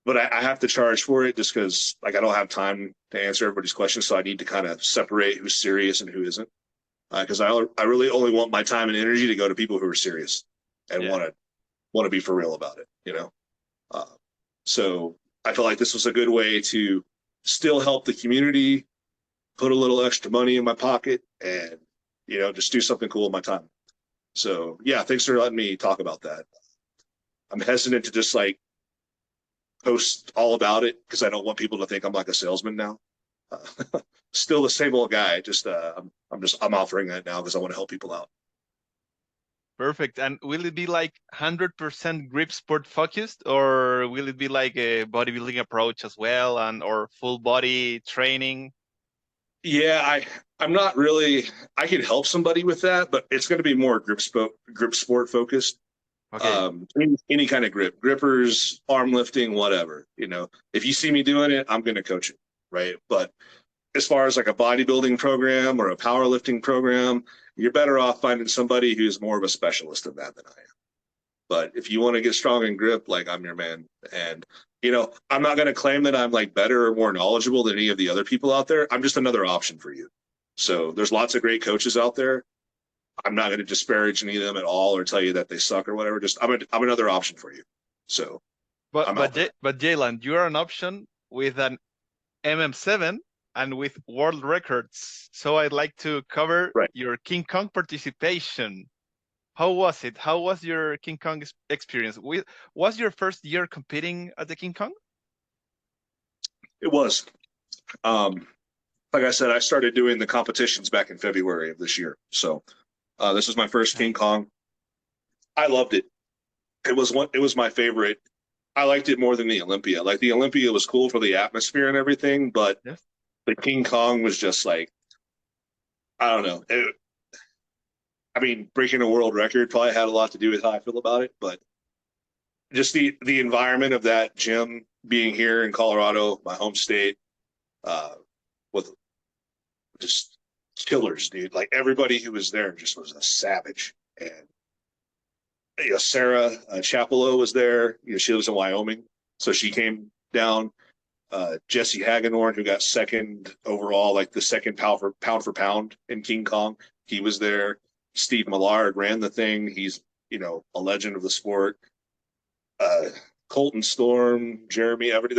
[SPEAKER 2] but I have to charge for it just because like I don't have time to answer everybody's questions. So I need to kind of separate who's serious and who isn't. Because I really only want my time and energy to go to people who are serious and want to be for real about it, So I felt like this was a good way to still help the community, put a little extra money in my pocket, and just do something cool with my time. So yeah, thanks for letting me talk about that. I'm hesitant to just like post all about it because I don't want people to think I'm like a salesman now. Still the same old guy. Just I'm offering that now because I want to help people out.
[SPEAKER 1] Perfect. And will it be like 100% grip sport focused, or will it be like a bodybuilding approach as well, and or full body training?
[SPEAKER 2] Yeah, I'm not really. I can help somebody with that, but it's going to be more grip sport focused.
[SPEAKER 1] Okay.
[SPEAKER 2] Any kind of grip, grippers, arm lifting, whatever. If you see me doing it, I'm going to coach it, right? But as far as like a bodybuilding program or a powerlifting program, you're better off finding somebody who's more of a specialist in that than I am. But if you want to get strong in grip, like I'm your man. And, I'm not going to claim that I'm like better or more knowledgeable than any of the other people out there. I'm just another option for you. So there's lots of great coaches out there. I'm not going to disparage any of them at all or tell you that they suck or whatever. Just I'm another option for you. So
[SPEAKER 1] But
[SPEAKER 2] I'm
[SPEAKER 1] but
[SPEAKER 2] helping.
[SPEAKER 1] but Jaland, you are an option with an MM7 and with world records. So I'd like to cover
[SPEAKER 2] Right.
[SPEAKER 1] your King Kong participation. How was it? How was your King Kong experience? Was your first year competing at the King Kong?
[SPEAKER 2] It was. Like I said, I started doing the competitions back in February of this year. So this was my first King Kong. I loved it. It was my favorite. I liked it more than the Olympia. Like the Olympia was cool for the atmosphere and everything, but
[SPEAKER 1] Yes.
[SPEAKER 2] the King Kong was just like, I don't know. Breaking a world record probably had a lot to do with how I feel about it, but just the environment of that gym being here in Colorado, my home state, with just killers, dude. Like everybody who was there just was a savage. And Sarah Chapelo was there. She lives in Wyoming, so she came down. Jesse Hagedorn, who got second overall, like the second pound for pound in King Kong, he was there. Steve Millard ran the thing. He's a legend of the sport. Colton Storm, Jeremy Everett.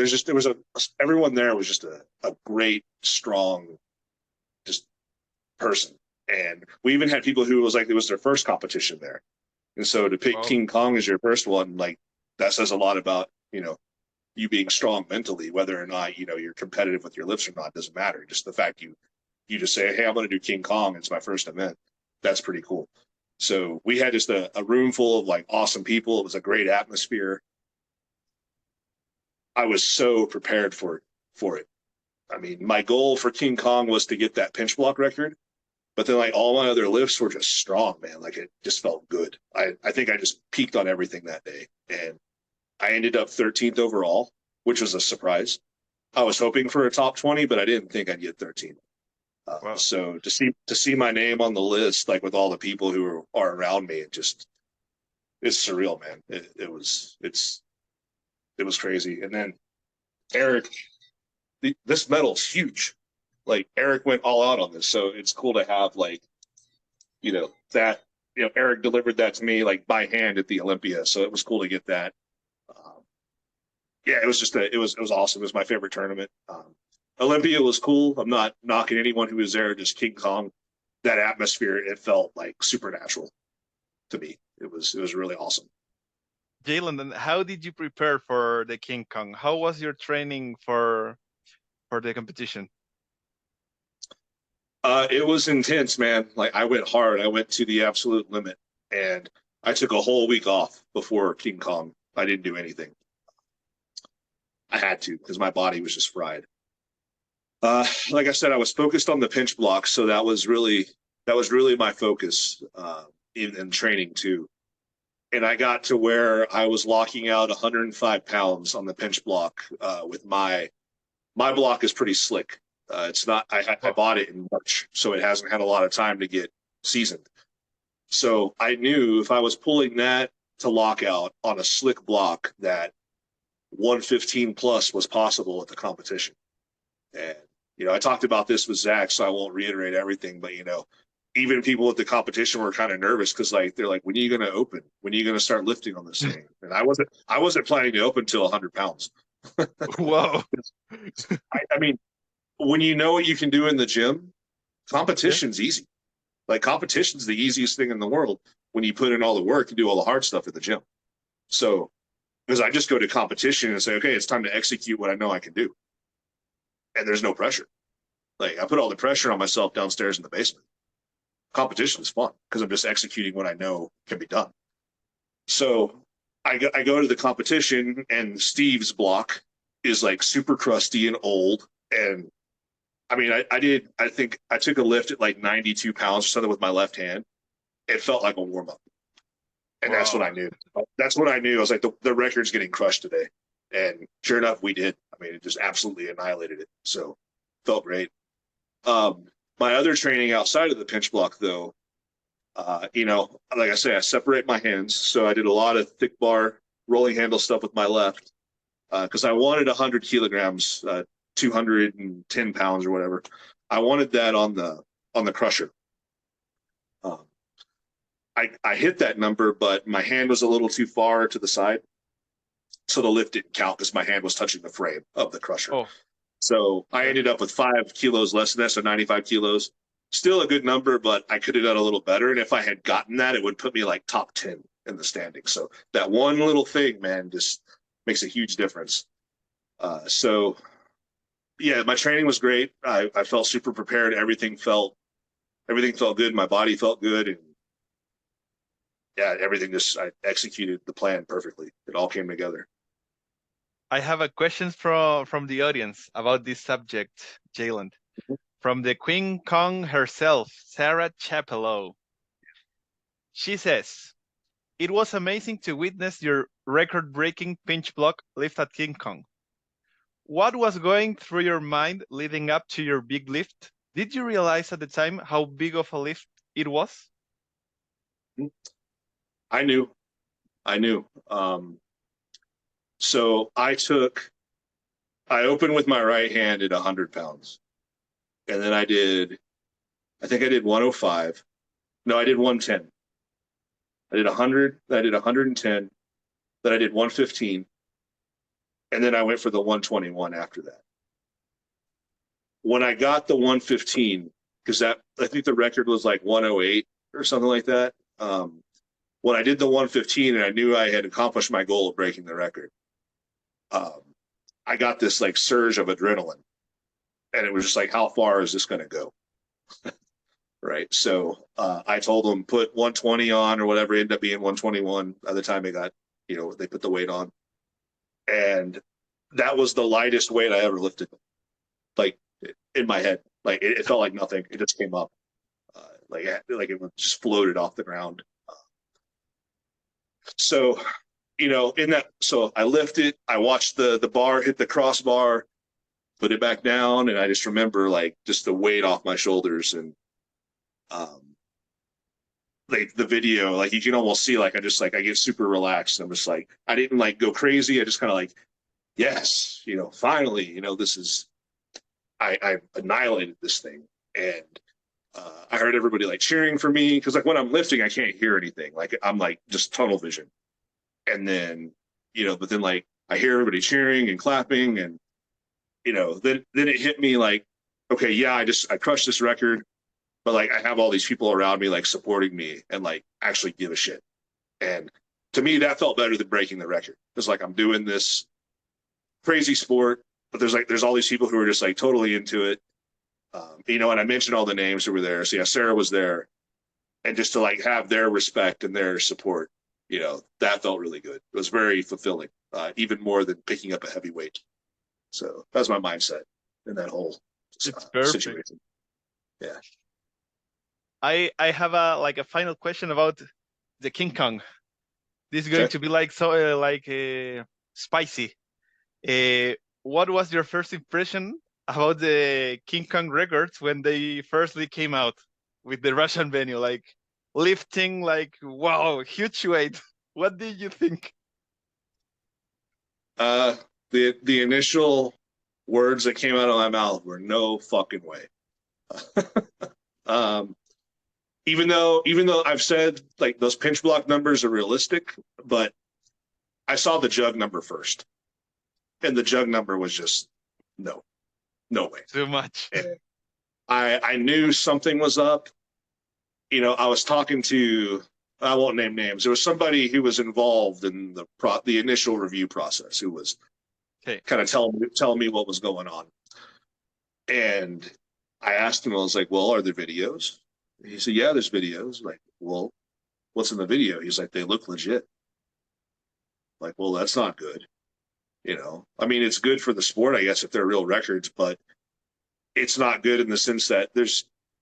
[SPEAKER 2] Everyone there was just a great, strong, just person. And we even had people who it was their first competition there. And so to pick King Kong as your first one, like that says a lot about, you being strong mentally, whether or not, you're competitive with your lifts or not, doesn't matter. Just the fact you just say, hey, I'm going to do King Kong. It's my first event. That's pretty cool. So we had just a room full of like awesome people. It was a great atmosphere. I was so prepared for it. My goal for King Kong was to get that pinch block record, but then like all my other lifts were just strong, man. Like it just felt good. I think I just peaked on everything that day. And I ended up 13th overall, which was a surprise. I was hoping for a top 20, but I didn't think I'd get 13th.
[SPEAKER 1] Wow.
[SPEAKER 2] So to see my name on the list, like with all the people who are around me, it's surreal, man. It was crazy. And then Eric, this medal's huge. Like Eric went all out on this, so it's cool to have like, that. Eric delivered that to me like by hand at the Olympia, so it was cool to get that. Yeah, it was just it was awesome. It was my favorite tournament. Olympia was cool. I'm not knocking anyone who was there. Just King Kong, that atmosphere, it felt like supernatural to me. It was really awesome.
[SPEAKER 1] Jaland, and how did you prepare for the King Kong? How was your training for the competition?
[SPEAKER 2] It was intense, man. Like I went hard. I went to the absolute limit, and I took a whole week off before King Kong. I didn't do anything. I had to because my body was just fried. Like I said, I was focused on the pinch block, so that was really my focus in training too. And I got to where I was locking out 105 pounds on the pinch block with my block is pretty slick. It's not. I bought it in March, so it hasn't had a lot of time to get seasoned. So I knew if I was pulling that to lock out on a slick block, that 115 plus was possible at the competition. And I talked about this with Zach, so I won't reiterate everything. But even people at the competition were kind of nervous because they're like, when are you going to open? When are you going to start lifting on this thing? And I wasn't planning to open till 100 pounds.
[SPEAKER 1] Whoa.
[SPEAKER 2] I mean, when you know what you can do in the gym, competition's easy. Like competition's the easiest thing in the world when you put in all the work and do all the hard stuff at the gym. So, because I just go to competition and say, okay, it's time to execute what I know I can do. And there's no pressure. Like I put all the pressure on myself downstairs in the basement. Competition is fun because I'm just executing what I know can be done. So I go to the competition and Steve's block is like super crusty and old. And I mean, I think I took a lift at like 92 pounds or something with my left hand. It felt like a warm up. And That's what I knew. That's what I knew. I was like, the record's getting crushed today. And sure enough, we did. I mean, it just absolutely annihilated it. So felt great. My other training outside of the pinch block, though, like I say, I separate my hands. So I did a lot of thick bar rolling handle stuff with my left because I wanted 100 kilograms, 210 pounds or whatever. I wanted that on the crusher. I hit that number, but my hand was a little too far to the side. So the lift didn't count because my hand was touching the frame of the crusher.
[SPEAKER 1] Oh.
[SPEAKER 2] So I ended up with 5 kilos less than that, so 95 kilos. Still a good number, but I could have done a little better. And if I had gotten that, it would put me like top 10 in the standings. So that one little thing, man, just makes a huge difference. So, yeah, my training was great. I felt super prepared. Everything felt good. My body felt good. And, yeah, I executed the plan perfectly. It all came together.
[SPEAKER 1] I have a question from the audience about this subject, Jaland. From the Queen Kong herself, Sarah Chapello. She says, it was amazing to witness your record-breaking pinch block lift at King Kong. What was going through your mind leading up to your big lift? Did you realize at the time how big of a lift it was?
[SPEAKER 2] I knew. So I opened with my right hand at 100 pounds. And then I did 105. No, I did 110. I did 100. I did 110. Then I did 115. And then I went for the 121 after that. When I got the 115, because I think the record was like 108 or something like that. When I did the 115 and I knew I had accomplished my goal of breaking the record, I got this like surge of adrenaline. And it was just like, how far is this going to go? Right. So I told them put 120 on or whatever, ended up being 121 by the time they got, they put the weight on. And that was the lightest weight I ever lifted, like in my head. Like it felt like nothing. It just came up. Like it just floated off the ground. So, so I lifted, I watched the bar hit the crossbar, put it back down, and I just remember like just the weight off my shoulders and like the video, like you can almost see like I get super relaxed. I'm just like I didn't like go crazy. I just kind of like, yes, finally, this is I annihilated this thing. And I heard everybody like cheering for me because like when I'm lifting, I can't hear anything. Like I'm like just tunnel vision. And then, but then like I hear everybody cheering and clapping and then it hit me like, okay, yeah, I crushed this record, but like I have all these people around me like supporting me and like actually give a shit. And to me, that felt better than breaking the record. It's like I'm doing this crazy sport, but there's all these people who are just like totally into it. And I mentioned all the names who were there. So yeah, Sarah was there, and just to like have their respect and their support, that felt really good. It was very fulfilling, even more than picking up a heavy weight. So that's my mindset in that whole
[SPEAKER 1] It's perfect.
[SPEAKER 2] situation. Yeah.
[SPEAKER 1] I have a final question about the King Kong. This is going
[SPEAKER 2] Okay.
[SPEAKER 1] to be like so spicy. What was your first impression about the King Kong records when they firstly came out with the Russian venue? Like lifting, like wow, huge weight. What did you think?
[SPEAKER 2] The initial words that came out of my mouth were no fucking way. um, even though I've said like those pinch block numbers are realistic, but I saw the jug number first, and the jug number was just no way.
[SPEAKER 1] Too much.
[SPEAKER 2] And I knew something was up. You know, I was talking to, I won't name names. There was somebody who was involved in the initial review process who was
[SPEAKER 1] Okay.
[SPEAKER 2] kind of telling me what was going on. And I asked him, I was like, well, are there videos? He said, yeah, there's videos. Like, well, what's in the video? He's like, they look legit. Like, well, that's not good. You know, I mean, it's good for the sport, I guess, if they're real records, but it's not good in the sense that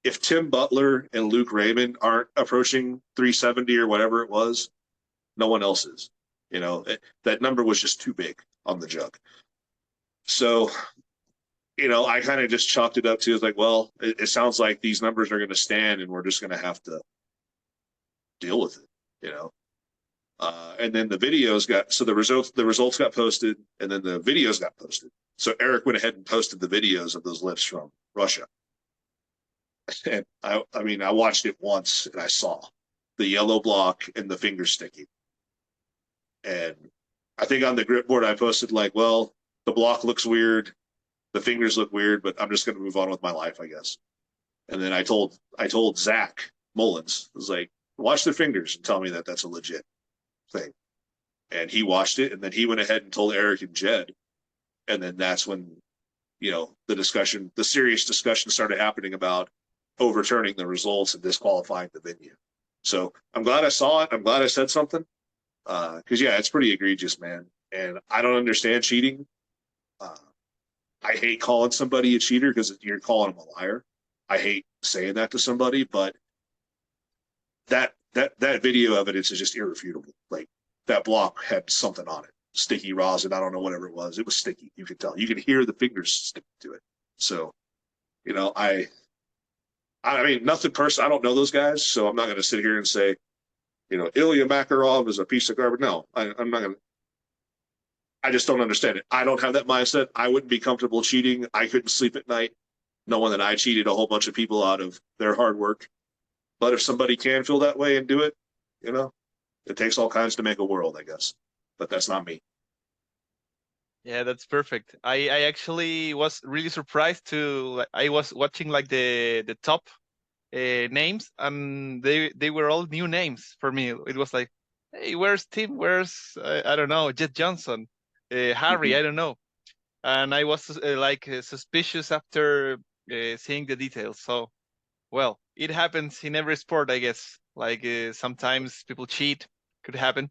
[SPEAKER 2] if Tim Butler and Luke Raymond aren't approaching 370 or whatever it was, no one else is. You know, that number was just too big on the jug. So, you know, I kind of just chalked it up to, like, well, it sounds like these numbers are going to stand and we're just going to have to deal with it, you know. And then the videos the results got posted, and then the videos got posted. So Eric went ahead and posted the videos of those lifts from Russia. And I mean, I watched it once and I saw the yellow block and the finger sticking. And I think on the grip board I posted like, well, the block looks weird, the fingers look weird, but I'm just going to move on with my life, I guess. And then I told Zach Mullins, I was like, watch their fingers and tell me that that's a legit thing. And he watched it, and then he went ahead and told Eric and Jed. And then that's when, you know, the serious discussion started happening about overturning the results and disqualifying the venue. So I'm glad I saw it. I'm glad I said something. Because, yeah, it's pretty egregious, man. And I don't understand cheating. I hate calling somebody a cheater because you're calling them a liar. I hate saying that to somebody, but that video evidence is just irrefutable. Like, that block had something on it, sticky rosin. I don't know, whatever it was. It was sticky. You could tell. You could hear the fingers sticking to it. So, you know, I mean, nothing personal. I don't know those guys, so I'm not going to sit here and say, you know, Ilya Makarov is a piece of garbage. No, I'm not going to. I just don't understand it. I don't have that mindset. I wouldn't be comfortable cheating. I couldn't sleep at night knowing that I cheated a whole bunch of people out of their hard work. But if somebody can feel that way and do it, you know, it takes all kinds to make a world, I guess. But that's not me.
[SPEAKER 1] Yeah, that's perfect. I actually was really surprised I was watching like the top names, and they were all new names for me. It was like, hey, where's Tim? Where's I don't know, Jet Johnson, Harry?
[SPEAKER 2] Mm-hmm.
[SPEAKER 1] I don't know. And I was suspicious after seeing the details. So, well, it happens in every sport, I guess. Like sometimes people cheat, could happen.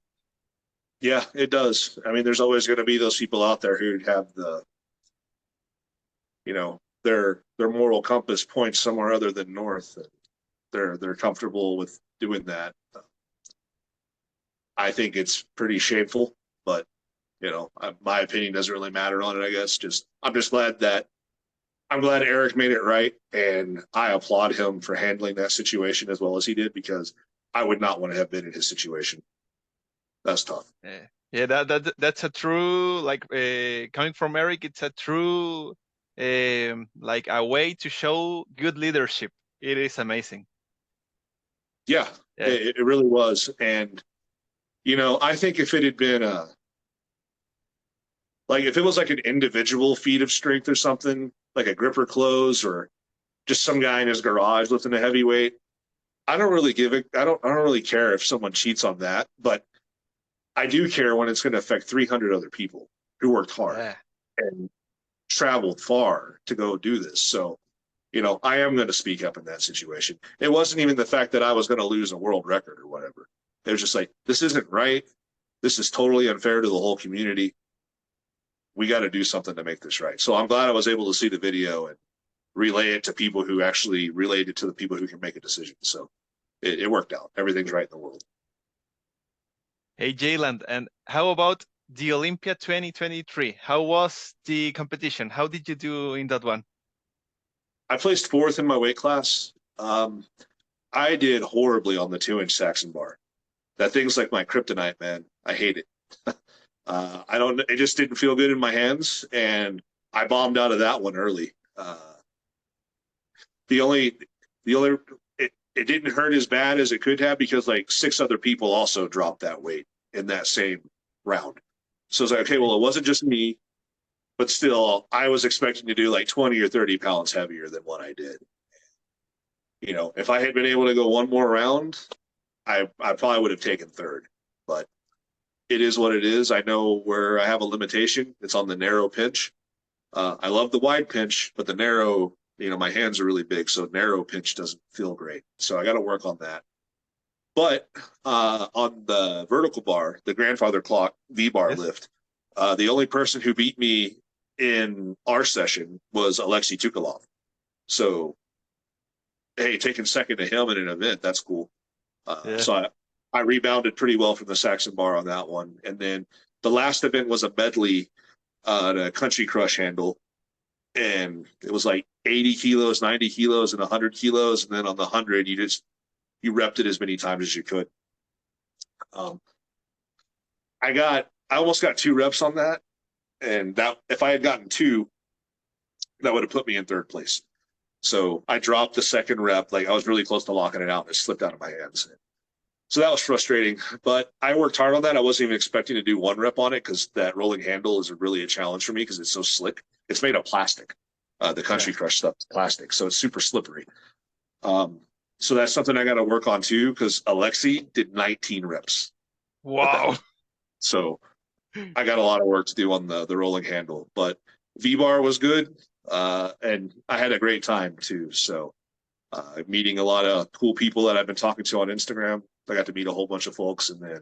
[SPEAKER 2] Yeah, it does. I mean, there's always going to be those people out there who have you know, their moral compass points somewhere other than north. And they're comfortable with doing that. I think it's pretty shameful, but you know, my opinion doesn't really matter on it. I guess I'm glad Eric made it right, and I applaud him for handling that situation as well as he did, because I would not want to have been in his situation. That's tough.
[SPEAKER 1] Yeah, that's a true like coming from Eric. It's a true like a way to show good leadership. It is amazing.
[SPEAKER 2] Yeah,
[SPEAKER 1] Yeah.
[SPEAKER 2] it really was. And you know, I think if it had been if it was like an individual feat of strength or something, like a gripper close or just some guy in his garage lifting a heavyweight, I don't really I don't really care if someone cheats on that, but I do care when it's going to affect 300 other people who worked hard
[SPEAKER 1] Yeah.
[SPEAKER 2] and traveled far to go do this. So, you know, I am going to speak up in that situation. It wasn't even the fact that I was going to lose a world record or whatever. It was just like, this isn't right. This is totally unfair to the whole community. we got to do something to make this right. So I'm glad I was able to see the video and relay it to people who actually relayed it to the people who can make a decision. So it worked out. Everything's right in the world.
[SPEAKER 1] Hey, Jaland, and how about the Olympia 2023? How was the competition? How did you do in that one?
[SPEAKER 2] I placed fourth in my weight class. I did horribly on the 2-inch Saxon bar. That thing's like my kryptonite, man. I hate it. I don't. It just didn't feel good in my hands, and I bombed out of that one early. The only, it didn't hurt as bad as it could have because like 6 other people also dropped that weight in that same round. So it's like, okay, well, it wasn't just me, but still, I was expecting to do like 20 or 30 pounds heavier than what I did. You know, if I had been able to go one more round, I probably would have taken third, but it is what it is. I know where I have a limitation. It's on the narrow pinch. I love the wide pinch, but the narrow, you know, my hands are really big, so narrow pinch doesn't feel great. So I got to work on that. But on the vertical bar, the grandfather clock V-bar lift, the only person who beat me in our session was Alexei Tukalov. So, hey, taking second to him in an event, that's cool. So I rebounded pretty well from the Saxon bar on that one. And then the last event was a medley, the country crush handle. And it was like 80 kilos, 90 kilos, and 100 kilos. And then on the 100, you repped it as many times as you could. I almost got 2 reps on that. And that, if I had gotten 2, that would have put me in third place. So I dropped the second rep. Like I was really close to locking it out and it slipped out of my hands. So that was frustrating, but I worked hard on that. I wasn't even expecting to do 1 rep on it because that rolling handle is really a challenge for me because it's so slick. It's made of plastic. The country crush stuff is plastic, so it's super slippery. So that's something I got to work on too because Alexei did 19 reps.
[SPEAKER 1] Wow.
[SPEAKER 2] So I got a lot of work to do on the rolling handle, but V-bar was good. And I had a great time too. So meeting a lot of cool people that I've been talking to on Instagram. I got to meet a whole bunch of folks, and then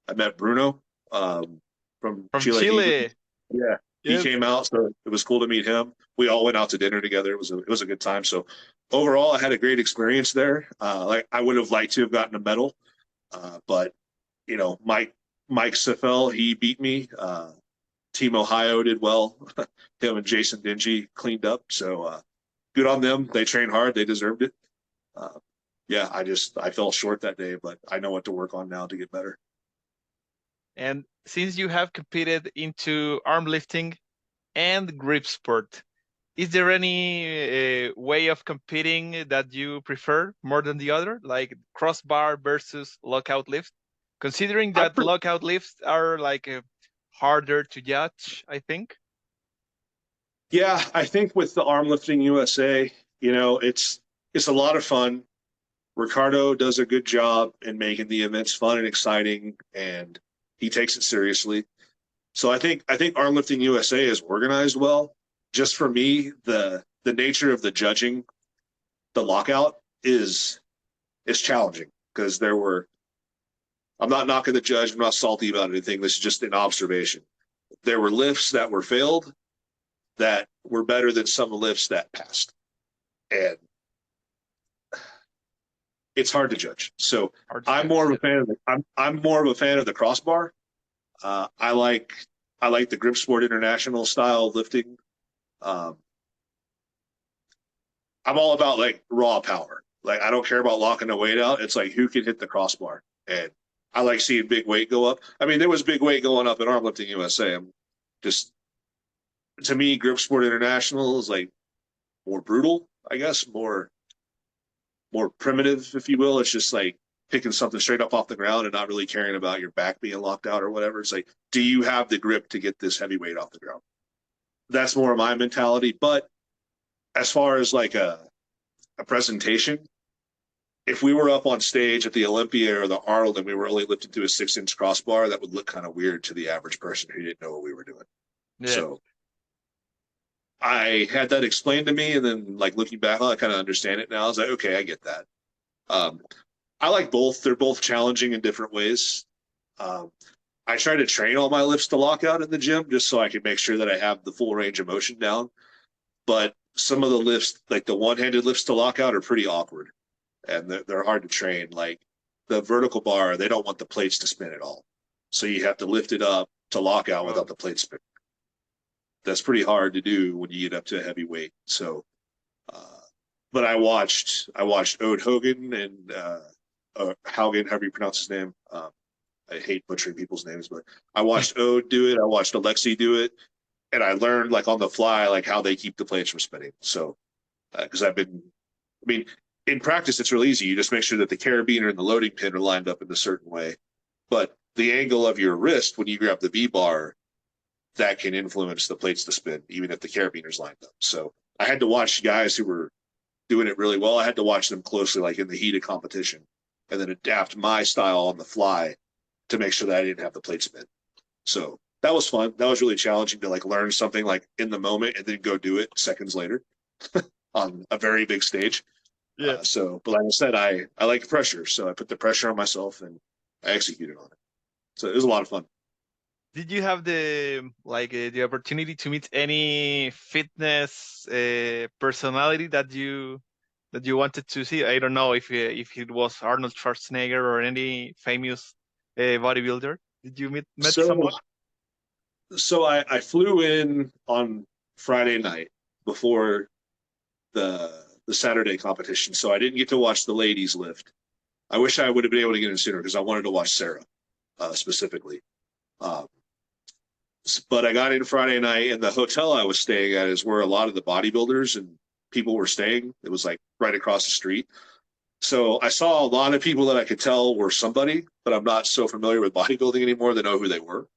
[SPEAKER 2] I met Bruno from
[SPEAKER 1] Chile.
[SPEAKER 2] Yeah, he came out, so it was cool to meet him. We all went out to dinner together. It was a good time. So overall, I had a great experience there. Like I would have liked to have gotten a medal, but you know, Mike Safel, he beat me. Team Ohio did well. Him and Jason Dingy cleaned up. So good on them. They trained hard. They deserved it. Yeah, I fell short that day, but I know what to work on now to get better.
[SPEAKER 1] And since you have competed into arm lifting and grip sport, is there any way of competing that you prefer more than the other, like crossbar versus lockout lift? Considering that lockout lifts are like harder to judge, I think.
[SPEAKER 2] Yeah, I think with the Arm Lifting USA, you know, it's a lot of fun. Ricardo does a good job in making the events fun and exciting, and he takes it seriously. So I think Arm Lifting USA is organized well. Just for me, the nature of the judging, the lockout is challenging because I'm not knocking the judge, I'm not salty about anything. This is just an observation. There were lifts that were failed that were better than some lifts that passed. And it's hard to judge. So I'm more of a fan of I'm more of a fan of the crossbar. I like the Gripsport International style lifting. I'm all about like raw power. Like I don't care about locking the weight out. It's like who can hit the crossbar. And I like seeing big weight go up. I mean, there was big weight going up in Arm Lifting USA. I'm just, to me, Gripsport International is like more brutal, I guess, more primitive, if you will. It's just like picking something straight up off the ground and not really caring about your back being locked out or whatever. It's like, do you have the grip to get this heavy weight off the ground? That's more of my mentality. But as far as like a presentation, if we were up on stage at the Olympia or the Arnold and we were only lifted to a 6-inch crossbar, that would look kind of weird to the average person who didn't know what we were doing. Yeah. So I had that explained to me, and then like looking back, I kind of understand it now. I was like, okay, I get that. I like both. They're both challenging in different ways. I try to train all my lifts to lock out in the gym just so I can make sure that I have the full range of motion down. But some of the lifts, like the one-handed lifts to lock out, are pretty awkward and they're hard to train. Like the vertical bar, they don't want the plates to spin at all. So you have to lift it up to lock out without the plate spinning. That's pretty hard to do when you get up to a heavy weight. So, but I watched Ode Hogan and Haugen, however you pronounce his name. I hate butchering people's names, but I watched Ode do it. I watched Alexi do it, and I learned like on the fly like how they keep the plates from spinning. So, because in practice it's real easy. You just make sure that the carabiner and the loading pin are lined up in a certain way, but the angle of your wrist when you grab the V bar, that can influence the plates to spin, even if the carabiner's lined up. So I had to watch guys who were doing it really well. I had to watch them closely, like in the heat of competition, and then adapt my style on the fly to make sure that I didn't have the plate spin. So that was fun. That was really challenging to like learn something like in the moment and then go do it seconds later on a very big stage.
[SPEAKER 1] Yeah.
[SPEAKER 2] But like I said, I like pressure, so I put the pressure on myself and I executed on it. So it was a lot of fun.
[SPEAKER 1] Did you have the opportunity to meet any fitness personality that you wanted to see? I don't know if it was Arnold Schwarzenegger or any famous bodybuilder. Did you met
[SPEAKER 2] So,
[SPEAKER 1] someone?
[SPEAKER 2] so I flew in on Friday night before the Saturday competition, so I didn't get to watch the ladies lift. I wish I would have been able to get in sooner because I wanted to watch Sarah specifically. Um, but I got in Friday night, and the hotel I was staying at is where a lot of the bodybuilders and people were staying. It was like right across the street. So I saw a lot of people that I could tell were somebody, but I'm not so familiar with bodybuilding anymore to know who they were.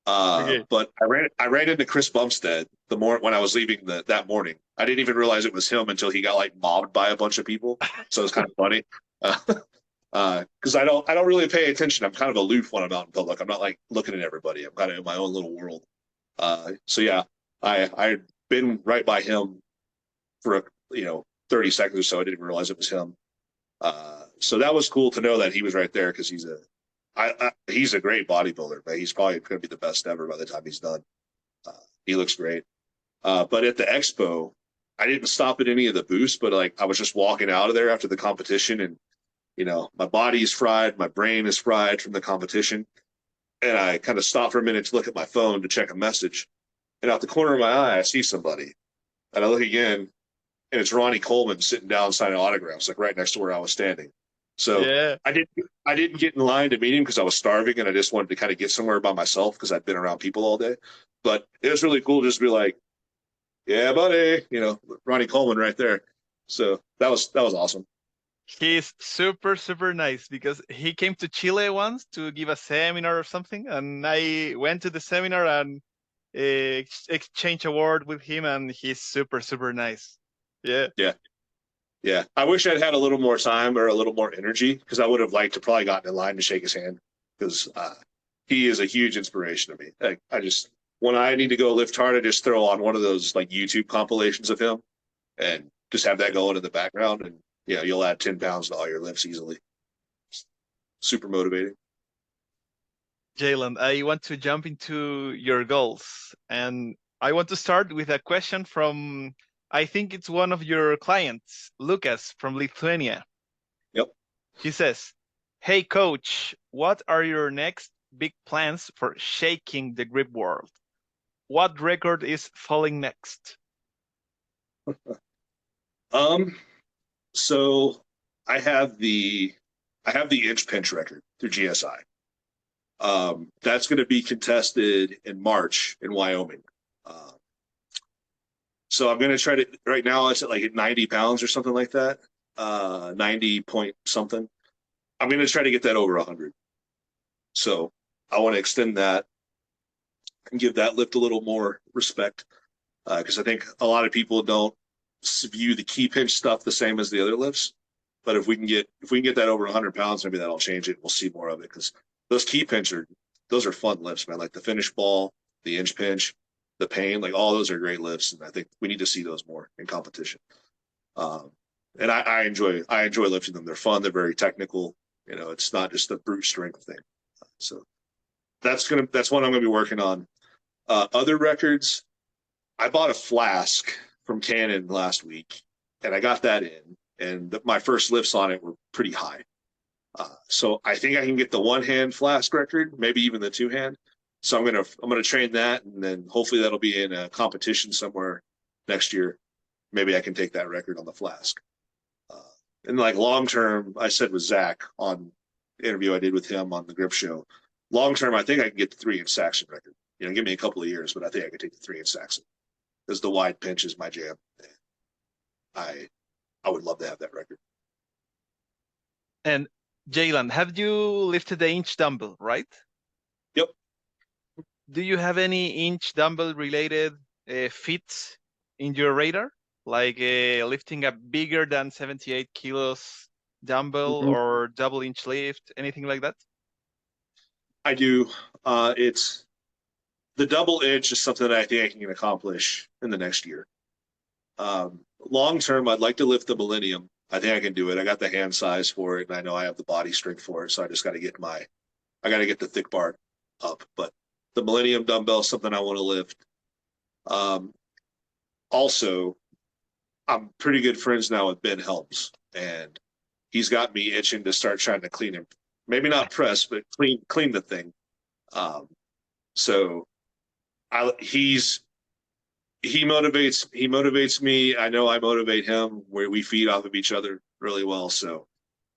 [SPEAKER 1] Okay.
[SPEAKER 2] But I ran into Chris Bumstead when I was leaving that morning. I didn't even realize it was him until he got like mobbed by a bunch of people. So it was kind of funny. Because I don't really pay attention. I'm kind of aloof when I'm out in public. I'm not like looking at everybody. I'm kind of in my own little world. So yeah, I'd been right by him for 30 seconds or so. I didn't realize it was him. So that was cool to know that he was right there because he's a great bodybuilder, but he's probably going to be the best ever by the time he's done. He looks great. But at the expo, I didn't stop at any of the booths, but like I was just walking out of there after the competition, and my body's fried, my brain is fried from the competition, and I kind of stopped for a minute to look at my phone to check a message, and out the corner of my eye, I see somebody, and I look again, and it's Ronnie Coleman sitting down signing autographs, like right next to where I was standing. So
[SPEAKER 1] Yeah.
[SPEAKER 2] I didn't get in line to meet him because I was starving and I just wanted to kind of get somewhere by myself because I'd been around people all day. But it was really cool just to be like, yeah, buddy, Ronnie Coleman right there. So that was awesome.
[SPEAKER 1] He's super, super nice because he came to Chile once to give a seminar or something, and I went to the seminar and exchange a word with him, and he's super, super nice. Yeah.
[SPEAKER 2] Yeah. Yeah. I wish I'd had a little more time or a little more energy because I would have liked to probably gotten in line to shake his hand because he is a huge inspiration to me. Like, when I need to go lift hard, I just throw on one of those like YouTube compilations of him and just have that going in the background. And you'll add 10 pounds to all your lifts easily. Super motivating.
[SPEAKER 1] Jaland, I want to jump into your goals, and I want to start with a question from, I think it's one of your clients, Lucas from Lithuania.
[SPEAKER 2] Yep.
[SPEAKER 1] He says, "Hey coach, what are your next big plans for shaking the grip world? What record is falling next?"
[SPEAKER 2] So I have the inch pinch record through GSI. That's going to be contested in March in Wyoming. So I'm going to try to, right now it's at like 90 pounds or something like that, 90 point something. I'm going to try to get that over 100. So I want to extend that and give that lift a little more respect because I think a lot of people don't view the key pinch stuff the same as the other lifts. But if we can get that over 100 pounds, maybe that'll change it. We'll see more of it because those key pinch those are fun lifts, man. Like the finish ball, the inch pinch, the pain, like all those are great lifts, and I think we need to see those more in competition. And I enjoy lifting them. They're fun. They're very technical. It's not just a brute strength thing. So that's what I'm gonna be working on. Other records, I bought a flask from Canon last week, and I got that in, and my first lifts on it were pretty high. So I think I can get the one-hand flask record, maybe even the two-hand. So I'm gonna train that, and then hopefully that'll be in a competition somewhere next year. Maybe I can take that record on the flask. And like long term, I said with Zach on the interview I did with him on the Grip Show, long term, I think I can get the 3-inch Saxon record. Give me a couple of years, but I think I can take the 3-inch Saxon because the wide pinch is my jam. I would love to have that record.
[SPEAKER 1] And Jaland, have you lifted the inch dumbbell, right?
[SPEAKER 2] Yep.
[SPEAKER 1] Do you have any inch dumbbell related feats in your radar? Like lifting a bigger than 78 kilos dumbbell or double inch lift, anything like that?
[SPEAKER 2] I do. It's the double inch is something that I think I can accomplish in the next year. Long term, I'd like to lift the Millennium. I think I can do it. I got the hand size for it, and I know I have the body strength for it. So I just got to get the thick bar up. But the Millennium dumbbell is something I want to lift. Also, I'm pretty good friends now with Ben Helms, and he's got me itching to start trying to clean him. Maybe not press, but clean the thing. So he motivates me. I know I motivate him, where we feed off of each other really well. So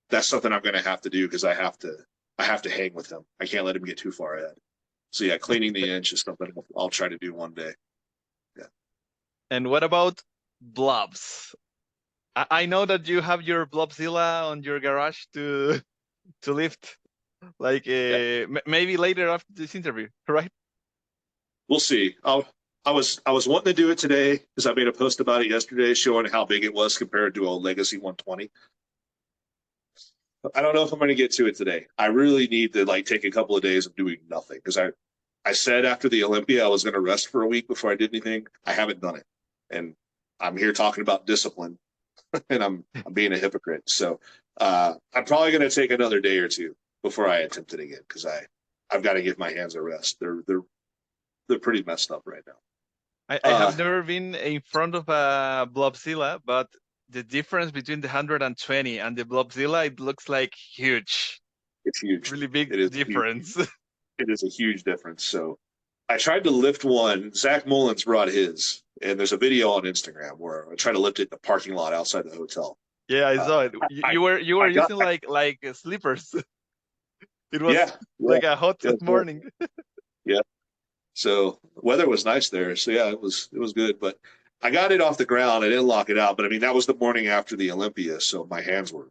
[SPEAKER 2] that's something I'm going to have to do because I have to hang with him. I can't let him get too far ahead. So yeah, cleaning the inch is something I'll try to do one day. Yeah.
[SPEAKER 1] And what about blobs? I know that you have your Blobzilla on your garage to lift, like maybe later after this interview, right?
[SPEAKER 2] We'll see. I was wanting to do it today because I made a post about it yesterday showing how big it was compared to a Legacy 120. I don't know if I'm going to get to it today. I really need to take a couple of days of doing nothing because I said after the Olympia I was going to rest for a week before I did anything. I haven't done it, and I'm here talking about discipline, and I'm being a hypocrite. So I'm probably going to take another day or two before I attempt it again because I've got to give my hands a rest. They're pretty messed up right now.
[SPEAKER 1] I have never been in front of a Blobzilla, but the difference between the 120 and the Blobzilla, it looks like huge.
[SPEAKER 2] It's huge.
[SPEAKER 1] Really big difference.
[SPEAKER 2] It is a huge difference. So I tried to lift one. Zach Mullins brought his, and there's a video on Instagram where I tried to lift it in the parking lot outside the hotel.
[SPEAKER 1] Yeah, I saw it. You were using like slippers. It was like a hot morning.
[SPEAKER 2] Yeah. So the weather was nice there. So yeah, it was good. But I got it off the ground. I didn't lock it out. But I mean, that was the morning after the Olympia, so my hands were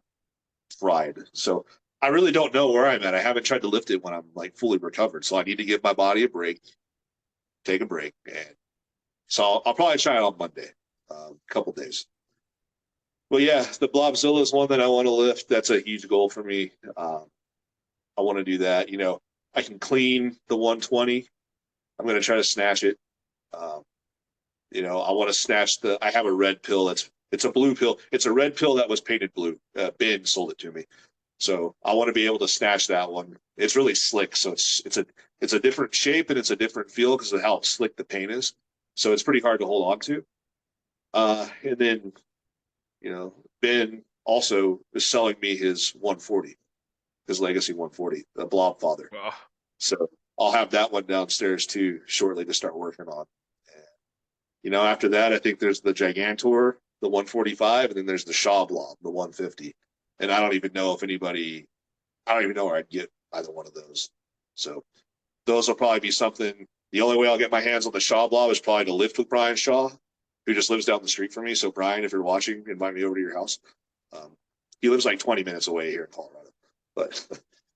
[SPEAKER 2] fried. So I really don't know where I'm at. I haven't tried to lift it when I'm fully recovered. So I need to give my body a break, take a break. And so I'll probably try it on Monday, a couple days. Well, yeah, the Blobzilla is one that I want to lift. That's a huge goal for me. I want to do that. I can clean the 120. I'm going to try to snatch it. I want to snatch I have a red pill. It's a blue pill. It's a red pill that was painted blue. Ben sold it to me. So I want to be able to snatch that one. It's really slick. So it's a different shape and it's a different feel because of how slick the paint is. So it's pretty hard to hold on to. And then, Ben also is selling me his 140, his Legacy 140, the Blob Father.
[SPEAKER 1] Oh.
[SPEAKER 2] So I'll have that one downstairs too shortly to start working on. And, after that, I think there's the Gigantor, the 145, and then there's the Shaw Blob, the 150. And I don't even know where I'd get either one of those. So those will probably be something. The only way I'll get my hands on the Shaw Blob is probably to lift with Brian Shaw, who just lives down the street from me. So Brian, if you're watching, invite me over to your house. He lives 20 minutes away here in Colorado. But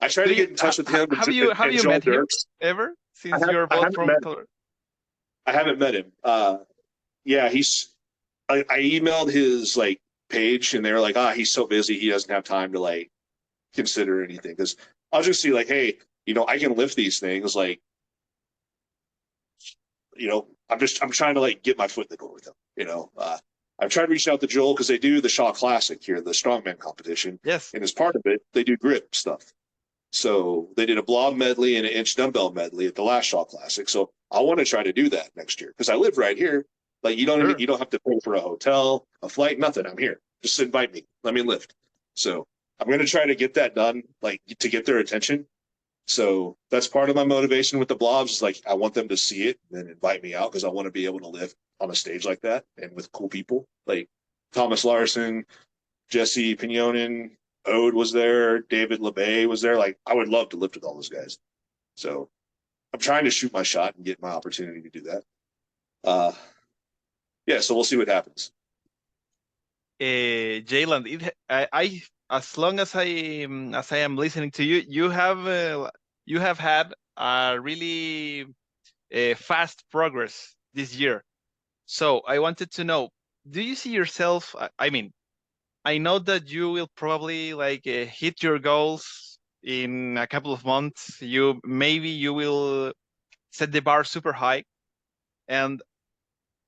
[SPEAKER 2] I try to get in touch with him.
[SPEAKER 1] Have you met him ever since you're both from Colorado?
[SPEAKER 2] I haven't met him. Yeah, I emailed his page and they were like, he's so busy he doesn't have time to consider anything. Because I'll just see hey, I can lift these things. I'm trying to get my foot in the door with him. I've tried reaching out to Joel because they do the Shaw Classic here, the strongman competition.
[SPEAKER 1] Yes.
[SPEAKER 2] And as part of it, they do grip stuff. So they did a blob medley and an inch dumbbell medley at the last Shaw Classic. So I want to try to do that next year because I live right here. Like you
[SPEAKER 1] Sure.
[SPEAKER 2] don't have to pay for a hotel, a flight, nothing. I'm here. Just invite me. Let me lift. So I'm going to try to get that done, like to get their attention. So that's part of my motivation with the blobs is like I want them to see it and then invite me out because I want to be able to lift on a stage like that and with cool people like Thomas Larson, Jesse Pignonin, Ode was there, David LeBay was there. Like I would love to lift with all those guys. So I'm trying to shoot my shot and get my opportunity to do that. Yeah, so we'll see what happens.
[SPEAKER 1] Jaland, as long as I am listening to you, you have had a really fast progress this year. So I wanted to know, do you see yourself? I mean, I know that you will probably like hit your goals in a couple of months. You will set the bar super high, and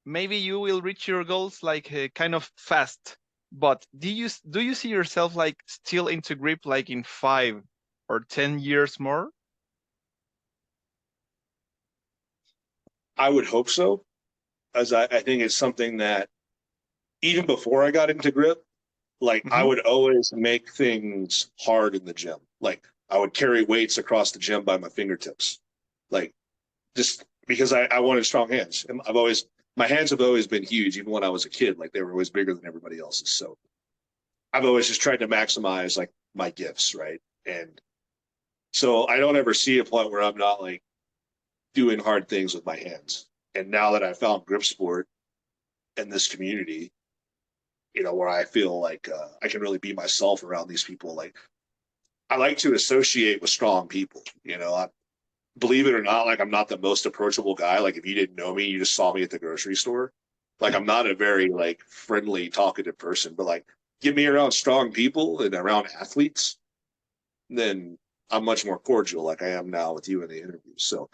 [SPEAKER 1] maybe you will reach your goals like kind of fast. But do you see yourself like still into grip like in 5 or 10 years more?
[SPEAKER 2] I would hope so, as I think it's something that even before I got into grip, like I
[SPEAKER 1] Mm-hmm.
[SPEAKER 2] would always make things hard in the gym. Like I would carry weights across the gym by my fingertips. Like just because I wanted strong hands. And my hands have always been huge, even when I was a kid. Like they were always bigger than everybody else's. So I've always just tried to maximize like my gifts, right? And so I don't ever see a point where I'm not like doing hard things with my hands. And now that I found grip sport in this community, where I feel like I can really be myself around these people. Like I like to associate with strong people. Believe it or not, like I'm not the most approachable guy. Like if you didn't know me, you just saw me at the grocery store. Like I'm not a very like friendly, talkative person. But like get me around strong people and around athletes, then I'm much more cordial, like I am now with you in the interview. So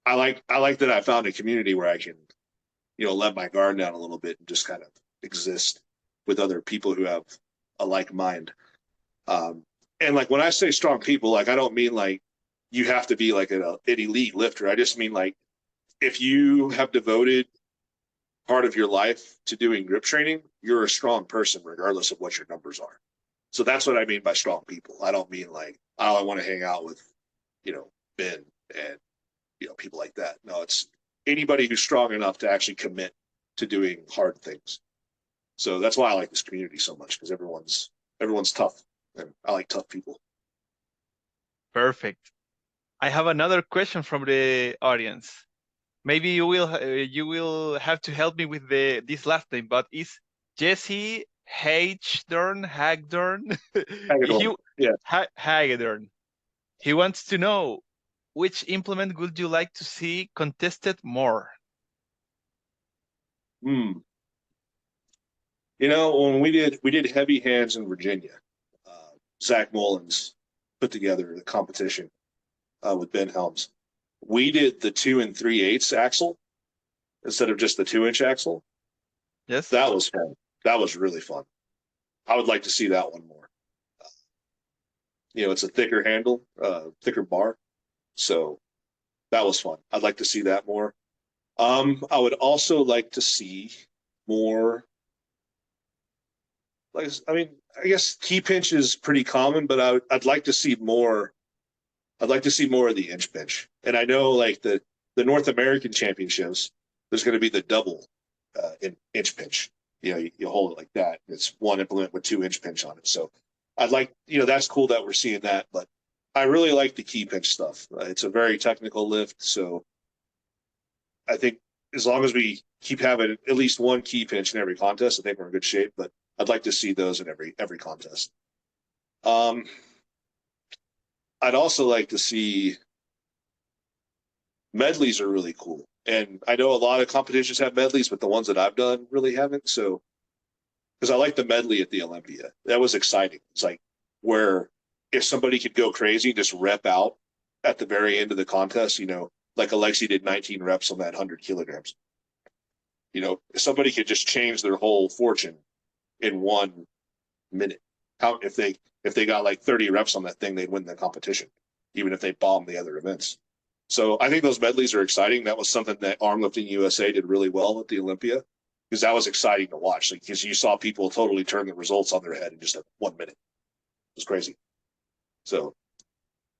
[SPEAKER 2] I like that I found a community where I can, let my guard down a little bit and just kind of exist with other people who have a like mind. Um, and like when I say strong people, like I don't mean like you have to be like an elite lifter. I just mean like if you have devoted part of your life to doing grip training, you're a strong person regardless of what your numbers are. So that's what I mean by strong people. I don't mean like, oh, I want to hang out with, Ben and people like that. No, it's anybody who's strong enough to actually commit to doing hard things. So that's why I like this community so much because everyone's tough, and I like tough people.
[SPEAKER 1] Perfect. I have another question from the audience. Maybe you will have to help me with this last name, but is Jesse Hagdorn? he
[SPEAKER 2] Hagedorn. Yeah.
[SPEAKER 1] Hagedorn. He wants to know which implement would you like to see contested more?
[SPEAKER 2] Hmm. When we did heavy hands in Virginia, Zach Mullins put together the competition with Ben Helms. We did the 2 3/8 axle instead of just the 2 inch axle.
[SPEAKER 1] Yes.
[SPEAKER 2] That was fun. That was really fun. I would like to see that one more. It's a thicker handle, thicker bar, so that was fun. I'd like to see that more. I would also like to see more. Like, I mean, I guess key pinch is pretty common, but I'd like to see more. I'd like to see more of the inch pinch. And I know like the North American Championships, there's going to be the double inch pinch. You hold it like that. It's one implement with 2 inch pinch on it. So I'd like, that's cool that we're seeing that. But I really like the key pinch stuff. It's a very technical lift. So I think as long as we keep having at least one key pinch in every contest, I think we're in good shape. But I'd like to see those in every contest. Um, I'd also like to see medleys are really cool. And I know a lot of competitions have medleys, but the ones that I've done really haven't. So, because I like the medley at the Olympia, that was exciting. It's like where if somebody could go crazy, just rep out at the very end of the contest, like Alexi did 19 reps on that 100 kilograms. If somebody could just change their whole fortune in 1 minute. How if they if they got like 30 reps on that thing, they'd win the competition, even if they bombed the other events. So I think those medleys are exciting. That was something that Armlifting USA did really well at the Olympia, because that was exciting to watch. Like, because you saw people totally turn the results on their head in just 1 minute. It was crazy. So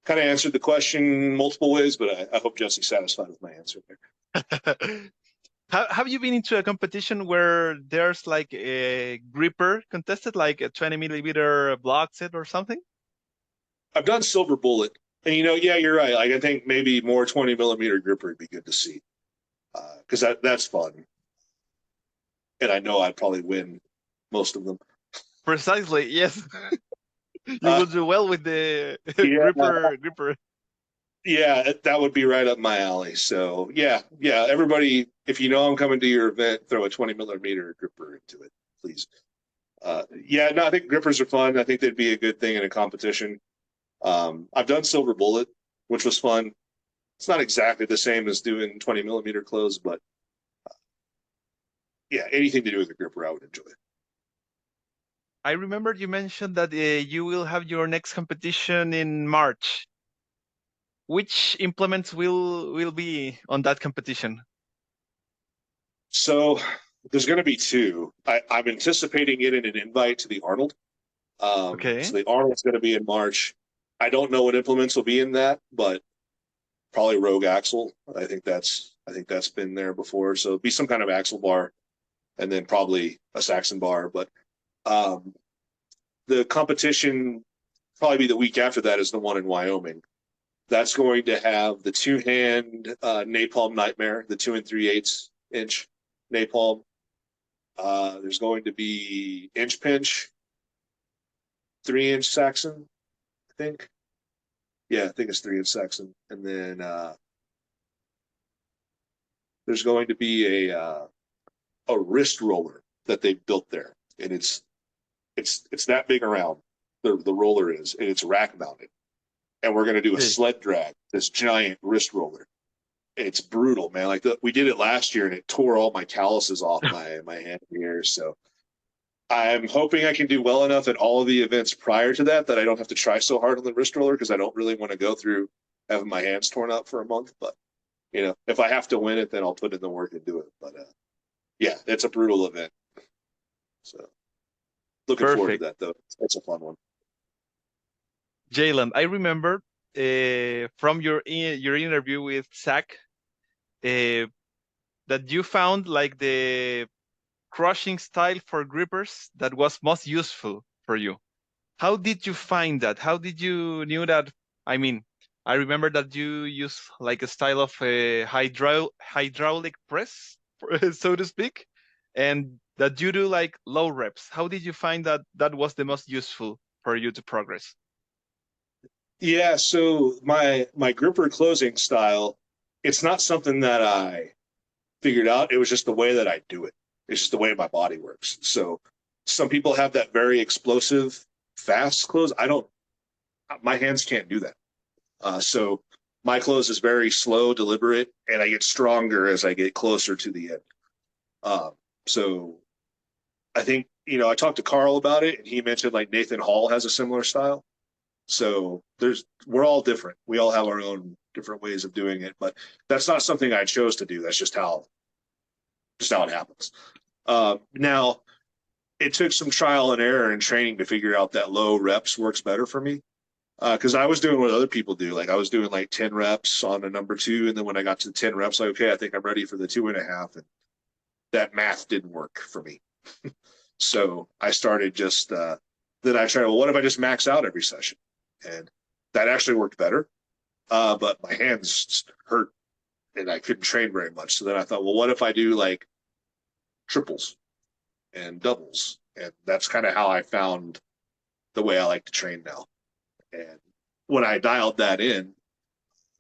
[SPEAKER 2] kind of answered the question multiple ways, but I hope Jesse's satisfied with my answer there.
[SPEAKER 1] Have you been into a competition where there's like a gripper contested, like a 20 millimeter block set or something?
[SPEAKER 2] I've done silver bullet, and yeah, you're right. Like, I think maybe more 20 millimeter gripper would be good to see, because that's fun, and I know I'd probably win most of them.
[SPEAKER 1] Precisely, yes. You will do well with the
[SPEAKER 2] Yeah,
[SPEAKER 1] gripper.
[SPEAKER 2] yeah, that would be right up my alley. So yeah, everybody, if you know I'm coming to your event, throw a 20 millimeter gripper into it, please. Yeah, no, I think grippers are fun. I think they'd be a good thing in a competition. I've done silver bullet, which was fun. It's not exactly the same as doing 20 millimeter close, but yeah, anything to do with a gripper, I would enjoy.
[SPEAKER 1] I remember you mentioned that you will have your next competition in March. Which implements will be on that competition?
[SPEAKER 2] So there's going to be two. I'm anticipating getting an invite to the Arnold.
[SPEAKER 1] Okay.
[SPEAKER 2] So the Arnold's going to be in March. I don't know what implements will be in that, but probably Rogue Axle. I think that's been there before. So it'll be some kind of axle bar, and then probably a Saxon bar. But the competition probably be the week after that is the one in Wyoming. That's going to have the two-hand napalm nightmare, the 2 3/8 inch napalm. There's going to be inch pinch, 3-inch Saxon, I think. Yeah, I think it's 3-inch Saxon. And then there's going to be a wrist roller that they built there, and it's that big around. The roller is, and it's rack mounted. And we're going to do a sled drag, this giant wrist roller. It's brutal, man. Like we did it last year, and it tore all my calluses off my hand here. So I'm hoping I can do well enough at all of the events prior to that I don't have to try so hard on the wrist roller, because I don't really want to go through having my hands torn up for a month. But if I have to win it, then I'll put in the work and do it. But yeah, it's a brutal event. So looking forward to that, though. It's a fun one.
[SPEAKER 1] Jaland, I remember from your interview with Zach that you found like the crushing style for grippers that was most useful for you. How did you find that? How did you knew that? I mean, I remember that you use like a style of a hydraulic press, so to speak, and that you do like low reps. How did you find that that was the most useful for you to progress?
[SPEAKER 2] Yeah, so my gripper closing style, it's not something that I figured out. It was just the way that I do it. It's just the way my body works. So some people have that very explosive, fast close. My hands can't do that. So my close is very slow, deliberate, and I get stronger as I get closer to the end. So I think, I talked to Carl about it, and he mentioned like Nathan Hall has a similar style. So we're all different. We all have our own different ways of doing it, but that's not something I chose to do. That's just how it happens. Now, it took some trial and error and training to figure out that low reps works better for me. Because I was doing what other people do. Like I was doing like 10 reps on a number 2. And then when I got to 10 reps, like, okay, I think I'm ready for the 2.5. And that math didn't work for me. So I started just, then I tried, well, what if I just max out every session? And that actually worked better. But my hands hurt and I couldn't train very much. So then I thought, well, what if I do like triples and doubles? And that's kind of how I found the way I like to train now. And when I dialed that in,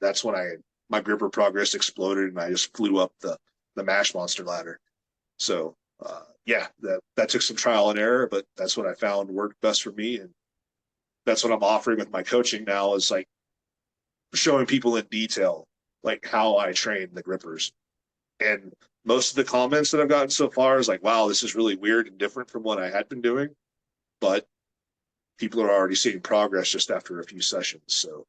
[SPEAKER 2] that's when my gripper progress exploded, and I just flew up the mash monster ladder. So yeah, that took some trial and error, but that's what I found worked best for me. And that's what I'm offering with my coaching now, is like showing people in detail like how I train the grippers. And most of the comments that I've gotten so far is like, wow, this is really weird and different from what I had been doing. But people are already seeing progress just after a few sessions. So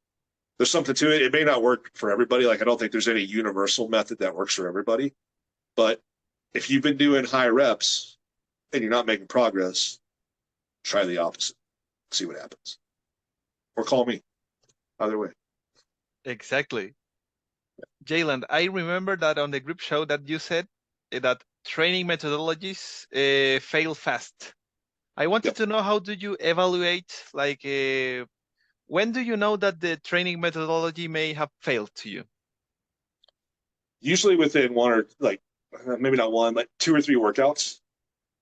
[SPEAKER 2] there's something to it. It may not work for everybody. Like I don't think there's any universal method that works for everybody. But if you've been doing high reps and you're not making progress, try the opposite. See what happens. Or call me. Either way.
[SPEAKER 1] Exactly. Jaland, I remember that on the group show that you said that training methodologies fail fast. I wanted to know, how do you evaluate, like, when do you know that the training methodology may have failed to you?
[SPEAKER 2] Usually within one or like maybe not one, like 2 or 3 workouts.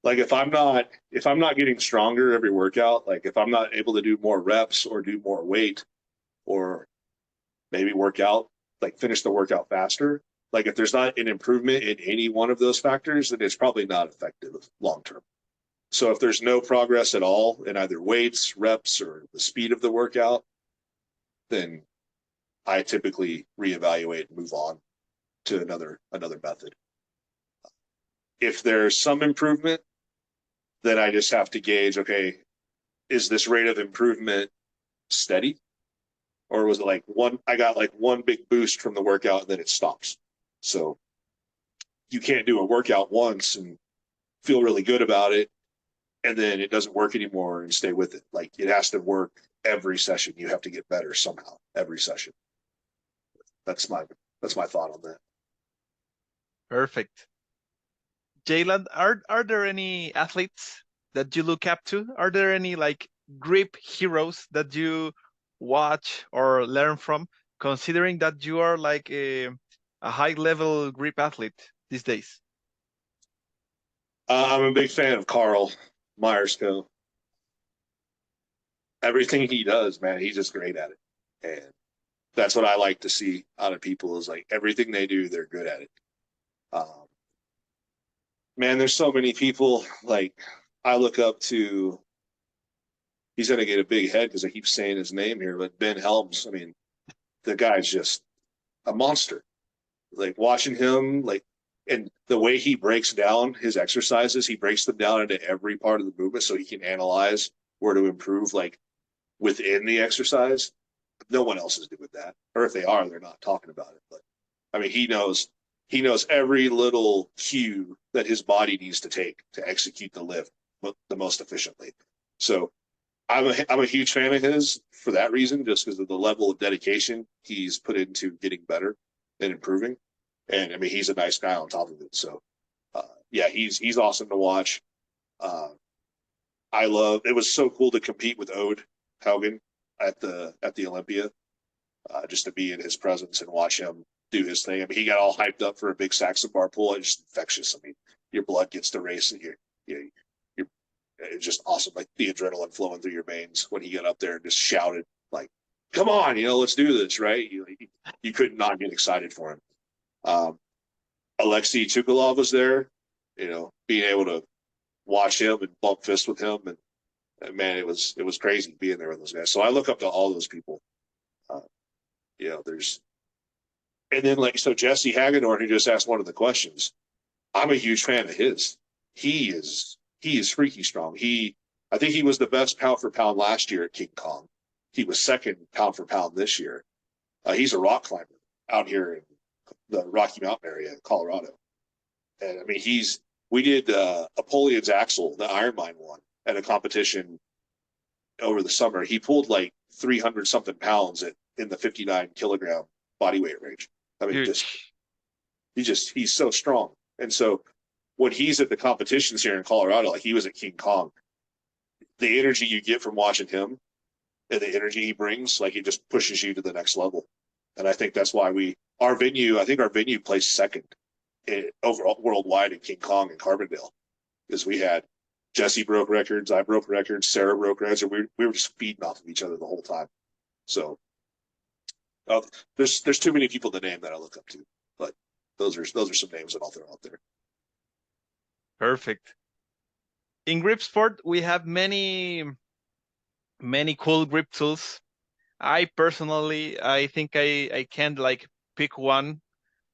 [SPEAKER 2] Like if I'm not getting stronger every workout, like if I'm not able to do more reps or do more weight or maybe work out, like finish the workout faster, like if there's not an improvement in any one of those factors, then it's probably not effective long term. So if there's no progress at all in either weights, reps, or the speed of the workout, then I typically reevaluate and move on to another method. If there's some improvement, then I just have to gauge, okay, is this rate of improvement steady? Or was it like I got like one big boost from the workout and then it stops. So you can't do a workout once and feel really good about it and then it doesn't work anymore and stay with it. Like it has to work every session. You have to get better somehow every session. That's my thought on that.
[SPEAKER 1] Perfect. Jaland, are there any athletes that you look up to? Are there any like grip heroes that you watch or learn from, considering that you are like a high level grip athlete these days?
[SPEAKER 2] I'm a big fan of Carl Myerscough. Everything he does, man, he's just great at it. And that's what I like to see out of people is like everything they do, they're good at it. Man, there's so many people like I look up to. He's going to get a big head because I keep saying his name here, but Ben Helms. I mean, the guy's just a monster. Like watching him, like, and the way he breaks down his exercises, he breaks them down into every part of the movement so he can analyze where to improve, like within the exercise. No one else is doing that, or if they are, they're not talking about it. But I mean, he knows every little cue that his body needs to take to execute the lift the most efficiently. So I'm a huge fan of his for that reason, just because of the level of dedication he's put into getting better and improving. And I mean, he's a nice guy on top of it. So yeah, he's awesome to watch. It was so cool to compete with Ode Haugen at the Olympia, just to be in his presence and watch him do his thing. I mean, he got all hyped up for a big Saxon bar pull. It's just infectious. I mean, your blood gets to race and you're it's just awesome. Like the adrenaline flowing through your veins when he got up there and just shouted like, come on, let's do this. Right. You could not get excited for him. Alexei Tukalov was there, being able to watch him and bump fists with him. And man, it was crazy being there with those guys. So I look up to all those people. And then so Jesse Hagedorn, who just asked one of the questions, I'm a huge fan of his. He is freaky strong. I think he was the best pound for pound last year at King Kong. He was second pound for pound this year. He's a rock climber out here in the Rocky Mountain area in Colorado. And I mean, we did Apollyon's Axel, the Ironmine one, at a competition over the summer. He pulled like 300 something pounds in the 59 kilogram body weight range. I mean, he's so strong. And so when he's at the competitions here in Colorado, like he was at King Kong, the energy you get from watching him and the energy he brings, like it just pushes you to the next level. And I think that's why our venue placed second overall worldwide in King Kong and Carbondale, because we had Jesse broke records, I broke records, Sarah broke records, and we were just feeding off of each other the whole time. So there's too many people to name that I look up to, but those are some names that I'll throw out there.
[SPEAKER 1] Perfect. In Gripsport, we have many cool grip tools. I think I can't like pick one.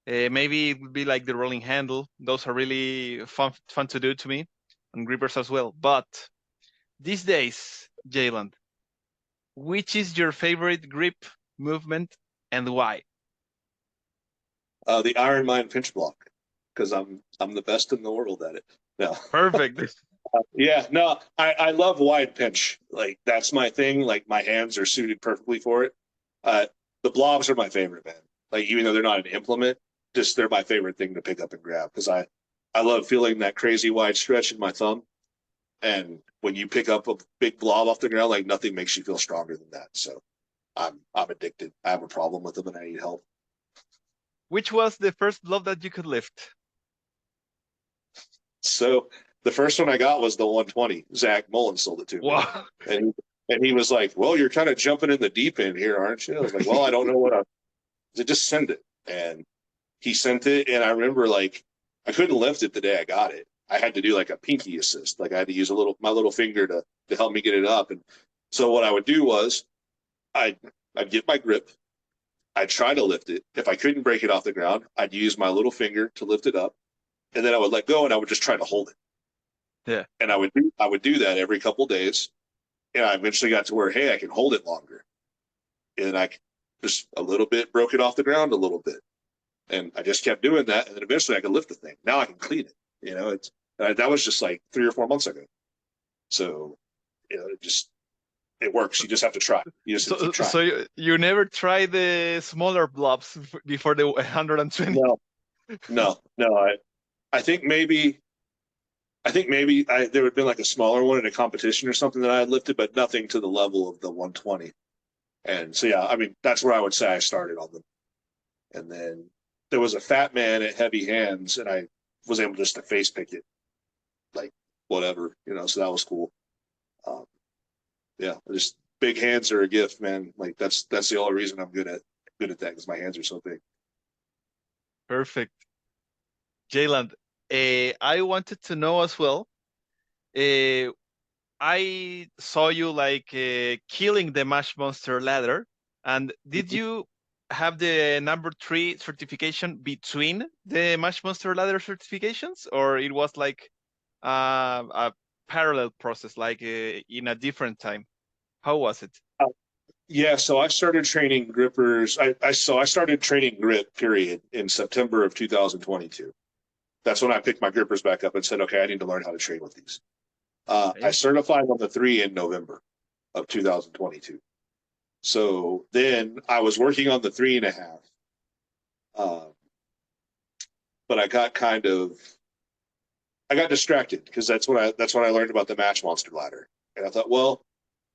[SPEAKER 1] Maybe it would be like the rolling handle. Those are really fun to do to me, and grippers as well. But these days, Jaland, Which is your favorite grip movement and why?
[SPEAKER 2] The Iron Mind pinch block, because I'm the best in the world at it. No.
[SPEAKER 1] Perfect.
[SPEAKER 2] Yeah, no, I love wide pinch. Like that's my thing. Like my hands are suited perfectly for it. Uh, the blobs are my favorite, man. Like even though they're not an implement, just they're my favorite thing to pick up and grab because I love feeling that crazy wide stretch in my thumb. And when you pick up a big blob off the ground, like nothing makes you feel stronger than that. So I'm addicted. I have a problem with them and I need help.
[SPEAKER 1] Which was the first blob that you could lift?
[SPEAKER 2] So the first one I got was the 120. Zach Mullen sold it to me.
[SPEAKER 1] Wow.
[SPEAKER 2] And he was like, "Well, you're kind of jumping in the deep end here, aren't you?" I was like, "Well, I don't know what I'm." So just send it, and he sent it. And I remember like I couldn't lift it the day I got it. I had to do like a pinky assist, like I had to use my little finger to help me get it up. And so what I would do was I'd I'd get my grip, I'd try to lift it. If I couldn't break it off the ground, I'd use my little finger to lift it up, and then I would let go and I would just try to hold it.
[SPEAKER 1] Yeah.
[SPEAKER 2] And I would do that every couple of days, and I eventually got to where hey, I can hold it longer, and I just a little bit broke it off the ground a little bit, and I just kept doing that, and then eventually I could lift the thing. Now I can clean it. It's that was just like 3 or 4 months ago. So it works. You just have to try. You just have to keep trying.
[SPEAKER 1] So you never tried the smaller blobs before the 120?
[SPEAKER 2] No. I think maybe there would have been like a smaller one in a competition or something that I had lifted, but nothing to the level of the 120. And so yeah, I mean that's where I would say I started on them. And then there was a fat man at Heavy Hands, and I was able just to face pick it, like whatever, so that was cool. Um, yeah, just big hands are a gift, man. Like that's the only reason I'm good at that because my hands are so big.
[SPEAKER 1] Perfect. Jaland, I wanted to know as well. Uh, I saw you like killing the Mash Monster ladder, and did you have the number 3 certification between the Mash Monster ladder certifications, or it was like a parallel process, like in a different time? How was it?
[SPEAKER 2] Yeah, so I started training grippers. I started training grip period in September of 2022. That's when I picked my grippers back up and said, okay, I need to learn how to train with these. I certified on the 3 in November of 2022. So then I was working on the 3.5, but I got distracted because that's when I learned about the Match Monster ladder, and I thought, well,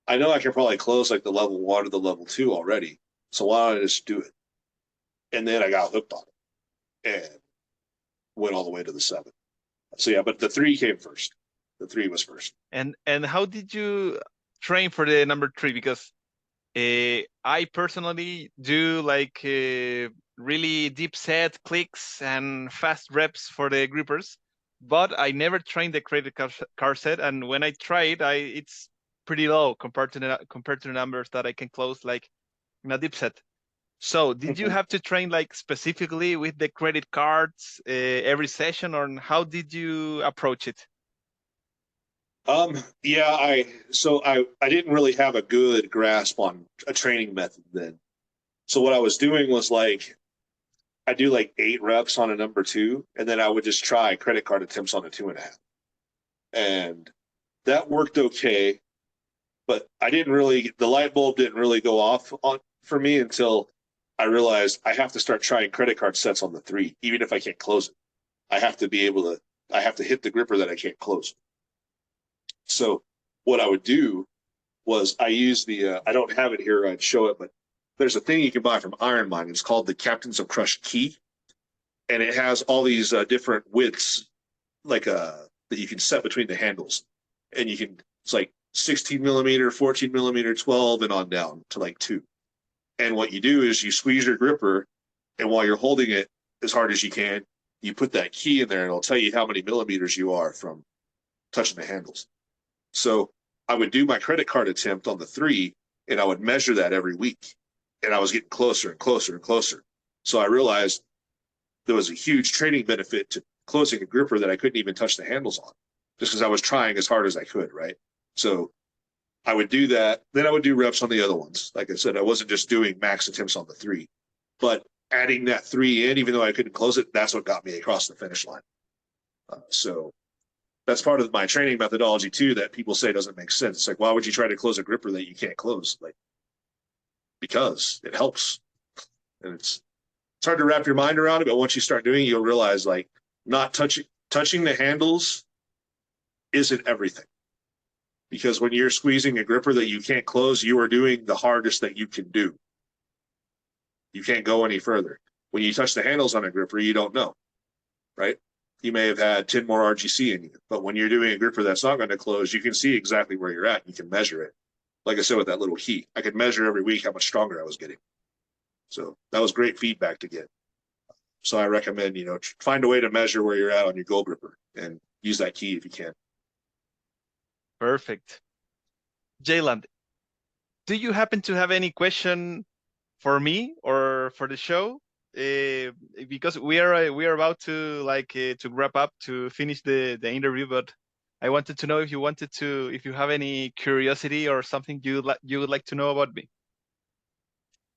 [SPEAKER 2] I know I can probably close like the level 1 or the level 2 already, so why don't I just do it? And then I got hooked on it and went all the way to the 7. So yeah, but the 3 came first. The 3 was first.
[SPEAKER 1] And how did you train for the number 3? Because I personally do like really deep set clicks and fast reps for the grippers, but I never trained the credit card set. And when I try it, it's pretty low compared to the numbers that I can close like in a deep set. So did you have to train like specifically with the credit cards every session, or how did you approach it?
[SPEAKER 2] Yeah, I didn't really have a good grasp on a training method then. So what I was doing was like I do like 8 reps on a number 2, and then I would just try credit card attempts on a 2.5, and that worked okay. But the light bulb didn't really go off on for me until I realized I have to start trying credit card sets on the 3, even if I can't close it. I have to be able to. I have to hit the gripper that I can't close. So what I would do was I use I don't have it here. I'd show it, but there's a thing you can buy from Iron Mind. It's called the Captains of Crush key, and it has all these different widths, like that you can set between the handles, and it's like 16 millimeter, 14 millimeter, 12, and on down to like 2. And what you do is you squeeze your gripper, and while you're holding it as hard as you can, you put that key in there, and it'll tell you how many millimeters you are from touching the handles. So I would do my credit card attempt on the 3, and I would measure that every week, and I was getting closer and closer and closer. So I realized there was a huge training benefit to closing a gripper that I couldn't even touch the handles on, just because I was trying as hard as I could, right? So I would do that. Then I would do reps on the other ones. Like I said, I wasn't just doing max attempts on the 3, but adding that 3 in, even though I couldn't close it, that's what got me across the finish line. So that's part of my training methodology too, that people say doesn't make sense. It's like, why would you try to close a gripper that you can't close? Like, because it helps. And it's hard to wrap your mind around it, but once you start doing it, you'll realize like not touching the handles isn't everything. Because when you're squeezing a gripper that you can't close, you are doing the hardest that you can do. You can't go any further. When you touch the handles on a gripper, you don't know, right? You may have had 10 more RGC in you, but when you're doing a gripper that's not going to close, you can see exactly where you're at. You can measure it. Like I said, with that little key, I could measure every week how much stronger I was getting. So that was great feedback to get. So I recommend, find a way to measure where you're at on your goal gripper and use that key if you can.
[SPEAKER 1] Perfect. Jaland, do you happen to have any question for me or for the show? Because we are about to to wrap up to finish the interview, but I wanted to know if you have any curiosity or something you would like to know about me.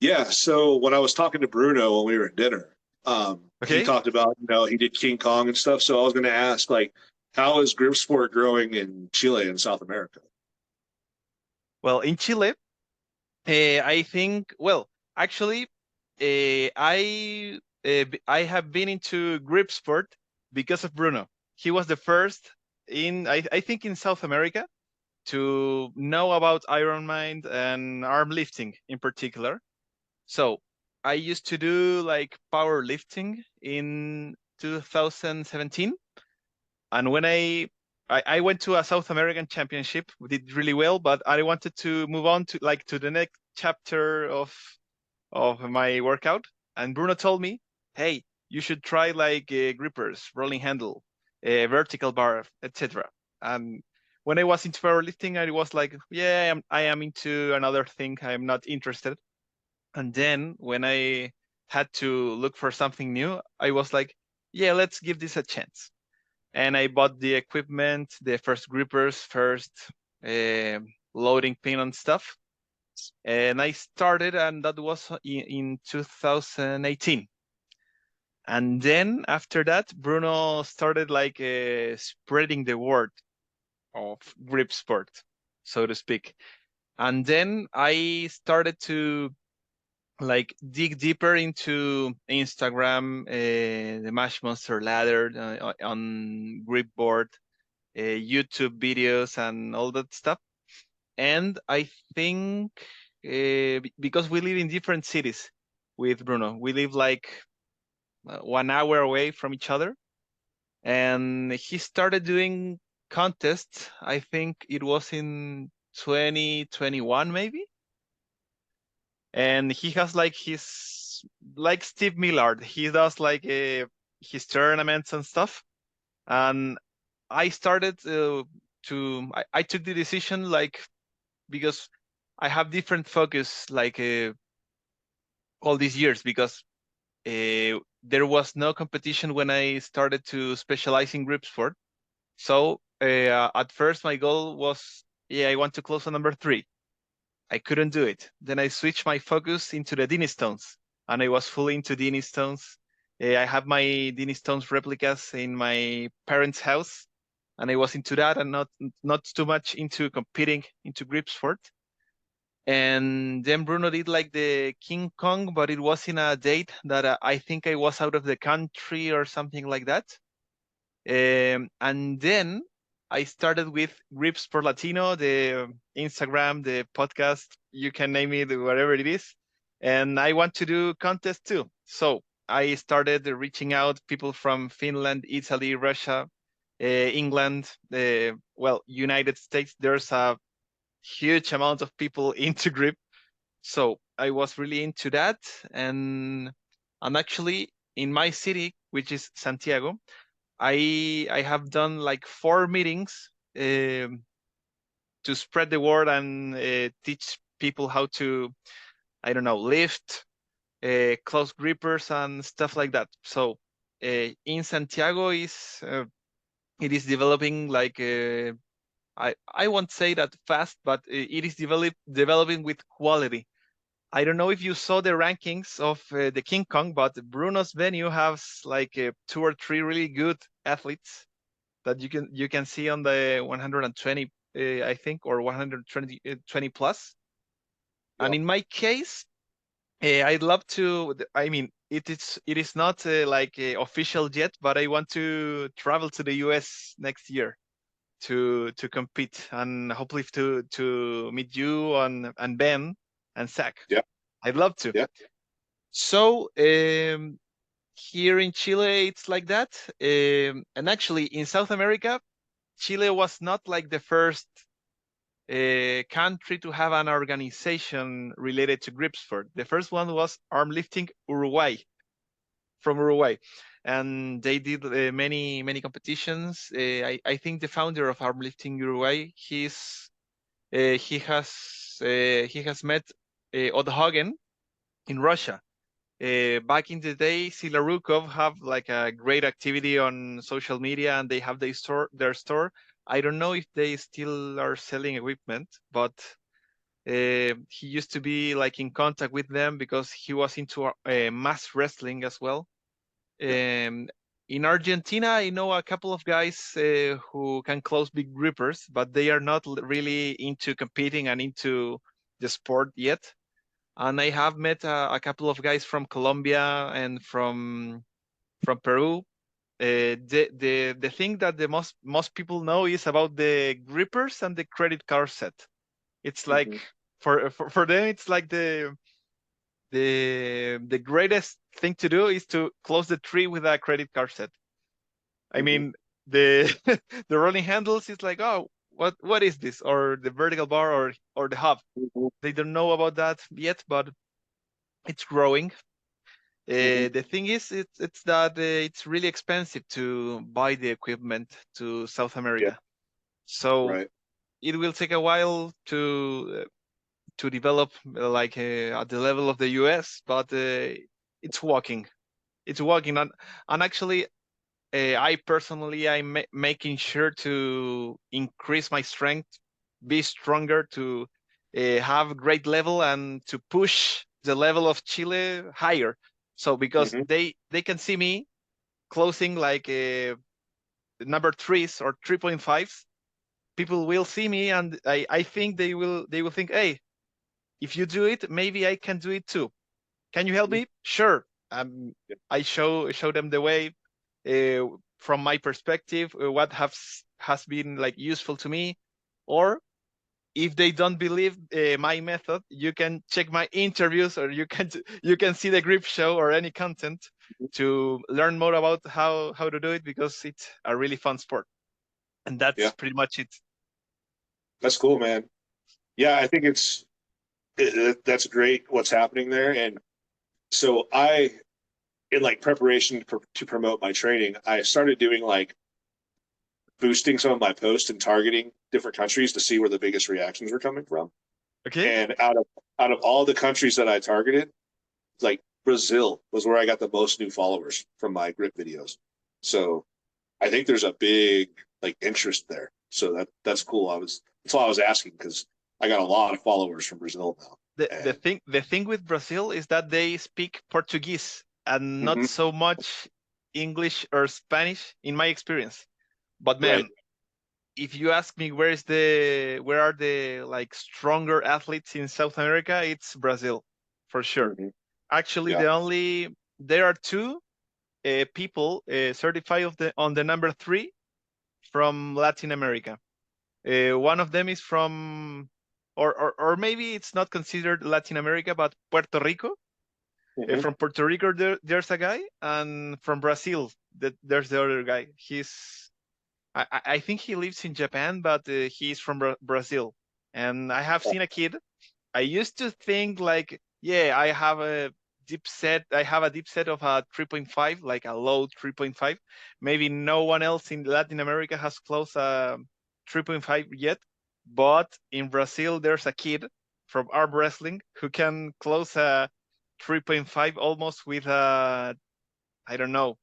[SPEAKER 2] Yeah. So when I was talking to Bruno when we were at dinner, he talked about, he did King Kong and stuff. So I was going to ask, like, how is Gripsport growing in Chile and South America?
[SPEAKER 1] Well, in Chile, I think, actually, I have been into Gripsport because of Bruno. He was the first I think in South America to know about Ironman and arm lifting in particular. So I used to do like powerlifting in 2017, and when I went to a South American championship, we did really well, but I wanted to move on to the next chapter of my workout. And Bruno told me, hey, you should try grippers, rolling handle, vertical bar, etc. And when I was into powerlifting, I was like, yeah, I am into another thing. I'm not interested. And then when I had to look for something new, I was like, yeah, let's give this a chance. And I bought the equipment, the first grippers, first loading pin and stuff. And I started, and that was in 2018. And then after that, Bruno started spreading the word of Gripsport, so to speak. And then I started to dig deeper into Instagram, the Mash Monster ladder on Gripboard, YouTube videos, and all that stuff. And I think because we live in different cities with Bruno, we live 1 hour away from each other, and he started doing contests. I think it was in 2021 maybe, and he has his Steve Millard. He does his tournaments and stuff, and I started I took the decision because I have different focus all these years, because there was no competition when I started to specialize in Gripsport. So at first my goal was, I want to close on number 3. I couldn't do it. Then I switched my focus into the Dini Stones, and I was fully into Dini Stones. I have my Dini Stones replicas in my parents' house, and I was into that and not too much into competing into Gripsport. And then Bruno did the King Kong, but it was in a date that I think I was out of the country or something like that. And then I started with Gripsport Latino, the Instagram, the podcast, you can name it, whatever it is. And I want to do contests too. So I started reaching out people from Finland, Italy, Russia, England, United States. There's a huge amount of people into grip. So I was really into that. And I'm actually in my city, which is Santiago, I have done 4 meetings to spread the word and teach people how to, I don't know, lift, close grippers and stuff like that. So in Santiago it is developing I won't say that fast, but it is developing with quality. I don't know if you saw the rankings of the King Kong, but Bruno's venue has like 2 or 3 really good athletes that you can see on the 120, I think, or 120 20 plus. And
[SPEAKER 2] Yep.
[SPEAKER 1] in my case, I'd love to. I mean, it is not like official yet, but I want to travel to the US next year to compete and hopefully to meet you and Ben and Zach.
[SPEAKER 2] Yep.
[SPEAKER 1] I'd love to.
[SPEAKER 2] Yep.
[SPEAKER 1] So here in Chile, it's like that. And actually, in South America, Chile was not like the first country to have an organization related to Gripsport. The first one was Arm Lifting Uruguay, from Uruguay, and they did many competitions. I think the founder of Arm Lifting Uruguay, he has met Odd Hagen in Russia. Back in the day, Silarukov have like a great activity on social media, and they have their store. I don't know if they still are selling equipment, but he used to be like in contact with them because he was into mass wrestling as well.
[SPEAKER 2] Yep.
[SPEAKER 1] In Argentina, I know a couple of guys who can close big grippers, but they are not really into competing and into the sport yet. And I have met a couple of guys from Colombia and from Peru. The thing that the most people know is about the grippers and the credit card set. It's like for them, it's like the greatest thing to do is to close the tree with a credit card set. I mean, the the rolling handles is like, oh, what is this? Or the vertical bar or the hub. They don't know about that yet, but it's growing. The thing is, it's that it's really expensive to buy the equipment to South
[SPEAKER 2] Yeah.
[SPEAKER 1] America. So
[SPEAKER 2] Right.
[SPEAKER 1] it will take a while to develop like at the level of the US, but it's walking. It's walking, and actually, I personally I'm making sure to increase my strength, be stronger, to have great level, and to push the level of Chile higher. So because they can see me closing like number threes or 3.5s, people will see me, and I think they will think, hey, if you do it, maybe I can do it too. Can you help me? Sure.
[SPEAKER 2] Yep.
[SPEAKER 1] I show them the way from my perspective, what has been like useful to me, or if they don't believe my method, you can check my interviews, or you can see the grip show or any content to learn more about how to do it, because it's a really fun sport, and that's
[SPEAKER 2] Yeah.
[SPEAKER 1] pretty much it.
[SPEAKER 2] That's cool, man. Yeah, I think that's great what's happening there. And so in like preparation to promote my training, I started doing like boosting some of my posts and targeting different countries to see where the biggest reactions were coming from.
[SPEAKER 1] Okay.
[SPEAKER 2] And out of all the countries that I targeted, like Brazil was where I got the most new followers from my grip videos. So I think there's a big like interest there. So that's cool. That's all I was asking, because I got a lot of followers from Brazil now. And
[SPEAKER 1] The thing with Brazil is that they speak Portuguese and not so much English or Spanish, in my experience. But
[SPEAKER 2] right.
[SPEAKER 1] man, if you ask me where are the like stronger athletes in South America, it's Brazil for sure. Actually,
[SPEAKER 2] Yeah.
[SPEAKER 1] there are two people certified on the number 3 from Latin America. One of them is from, or maybe it's not considered Latin America, but Puerto Rico. From Puerto Rico, there's a guy, and from Brazil, there's the other guy. I think he lives in Japan, but he's from Brazil. And I have seen a kid. I used to think like, yeah, I have a deep set of a 3.5, like a low 3.5. Maybe no one else in Latin America has closed a 3.5 yet. But in Brazil, there's a kid from arm wrestling who can close a 3.5 almost with a, I don't know,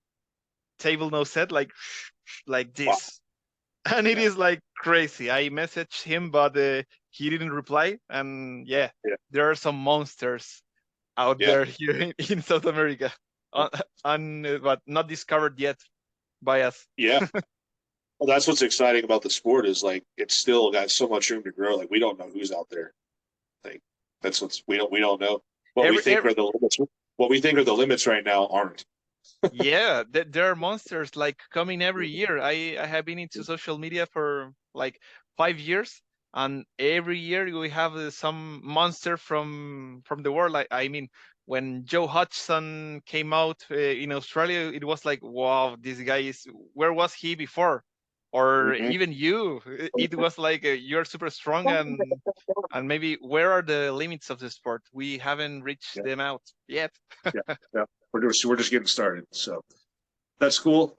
[SPEAKER 1] table no set, like
[SPEAKER 2] Wow.
[SPEAKER 1] this. and it is like crazy. I messaged him, but he didn't reply. And yeah,
[SPEAKER 2] Yeah.
[SPEAKER 1] there are some monsters out
[SPEAKER 2] Yeah.
[SPEAKER 1] there here in South America, but not discovered yet by us.
[SPEAKER 2] Yeah. Well, that's what's exciting about the sport is like it's still got so much room to grow. Like we don't know who's out there. Like that's what's we don't know what we
[SPEAKER 1] Every,
[SPEAKER 2] think
[SPEAKER 1] every
[SPEAKER 2] are the limits. What we think are the limits right now aren't.
[SPEAKER 1] Yeah, there are monsters like coming every year. I have been into social media for like 5 years, and every year we have some monster from the world. I mean, when Joe Hodgson came out in Australia, it was like, wow, this guy is. Where was he before? Or
[SPEAKER 2] Mhm.
[SPEAKER 1] even you, it was like you're super strong, and maybe where are the limits of the sport? We haven't reached
[SPEAKER 2] Yeah,
[SPEAKER 1] them out yet.
[SPEAKER 2] yeah, yeah. We're just getting started. So that's cool.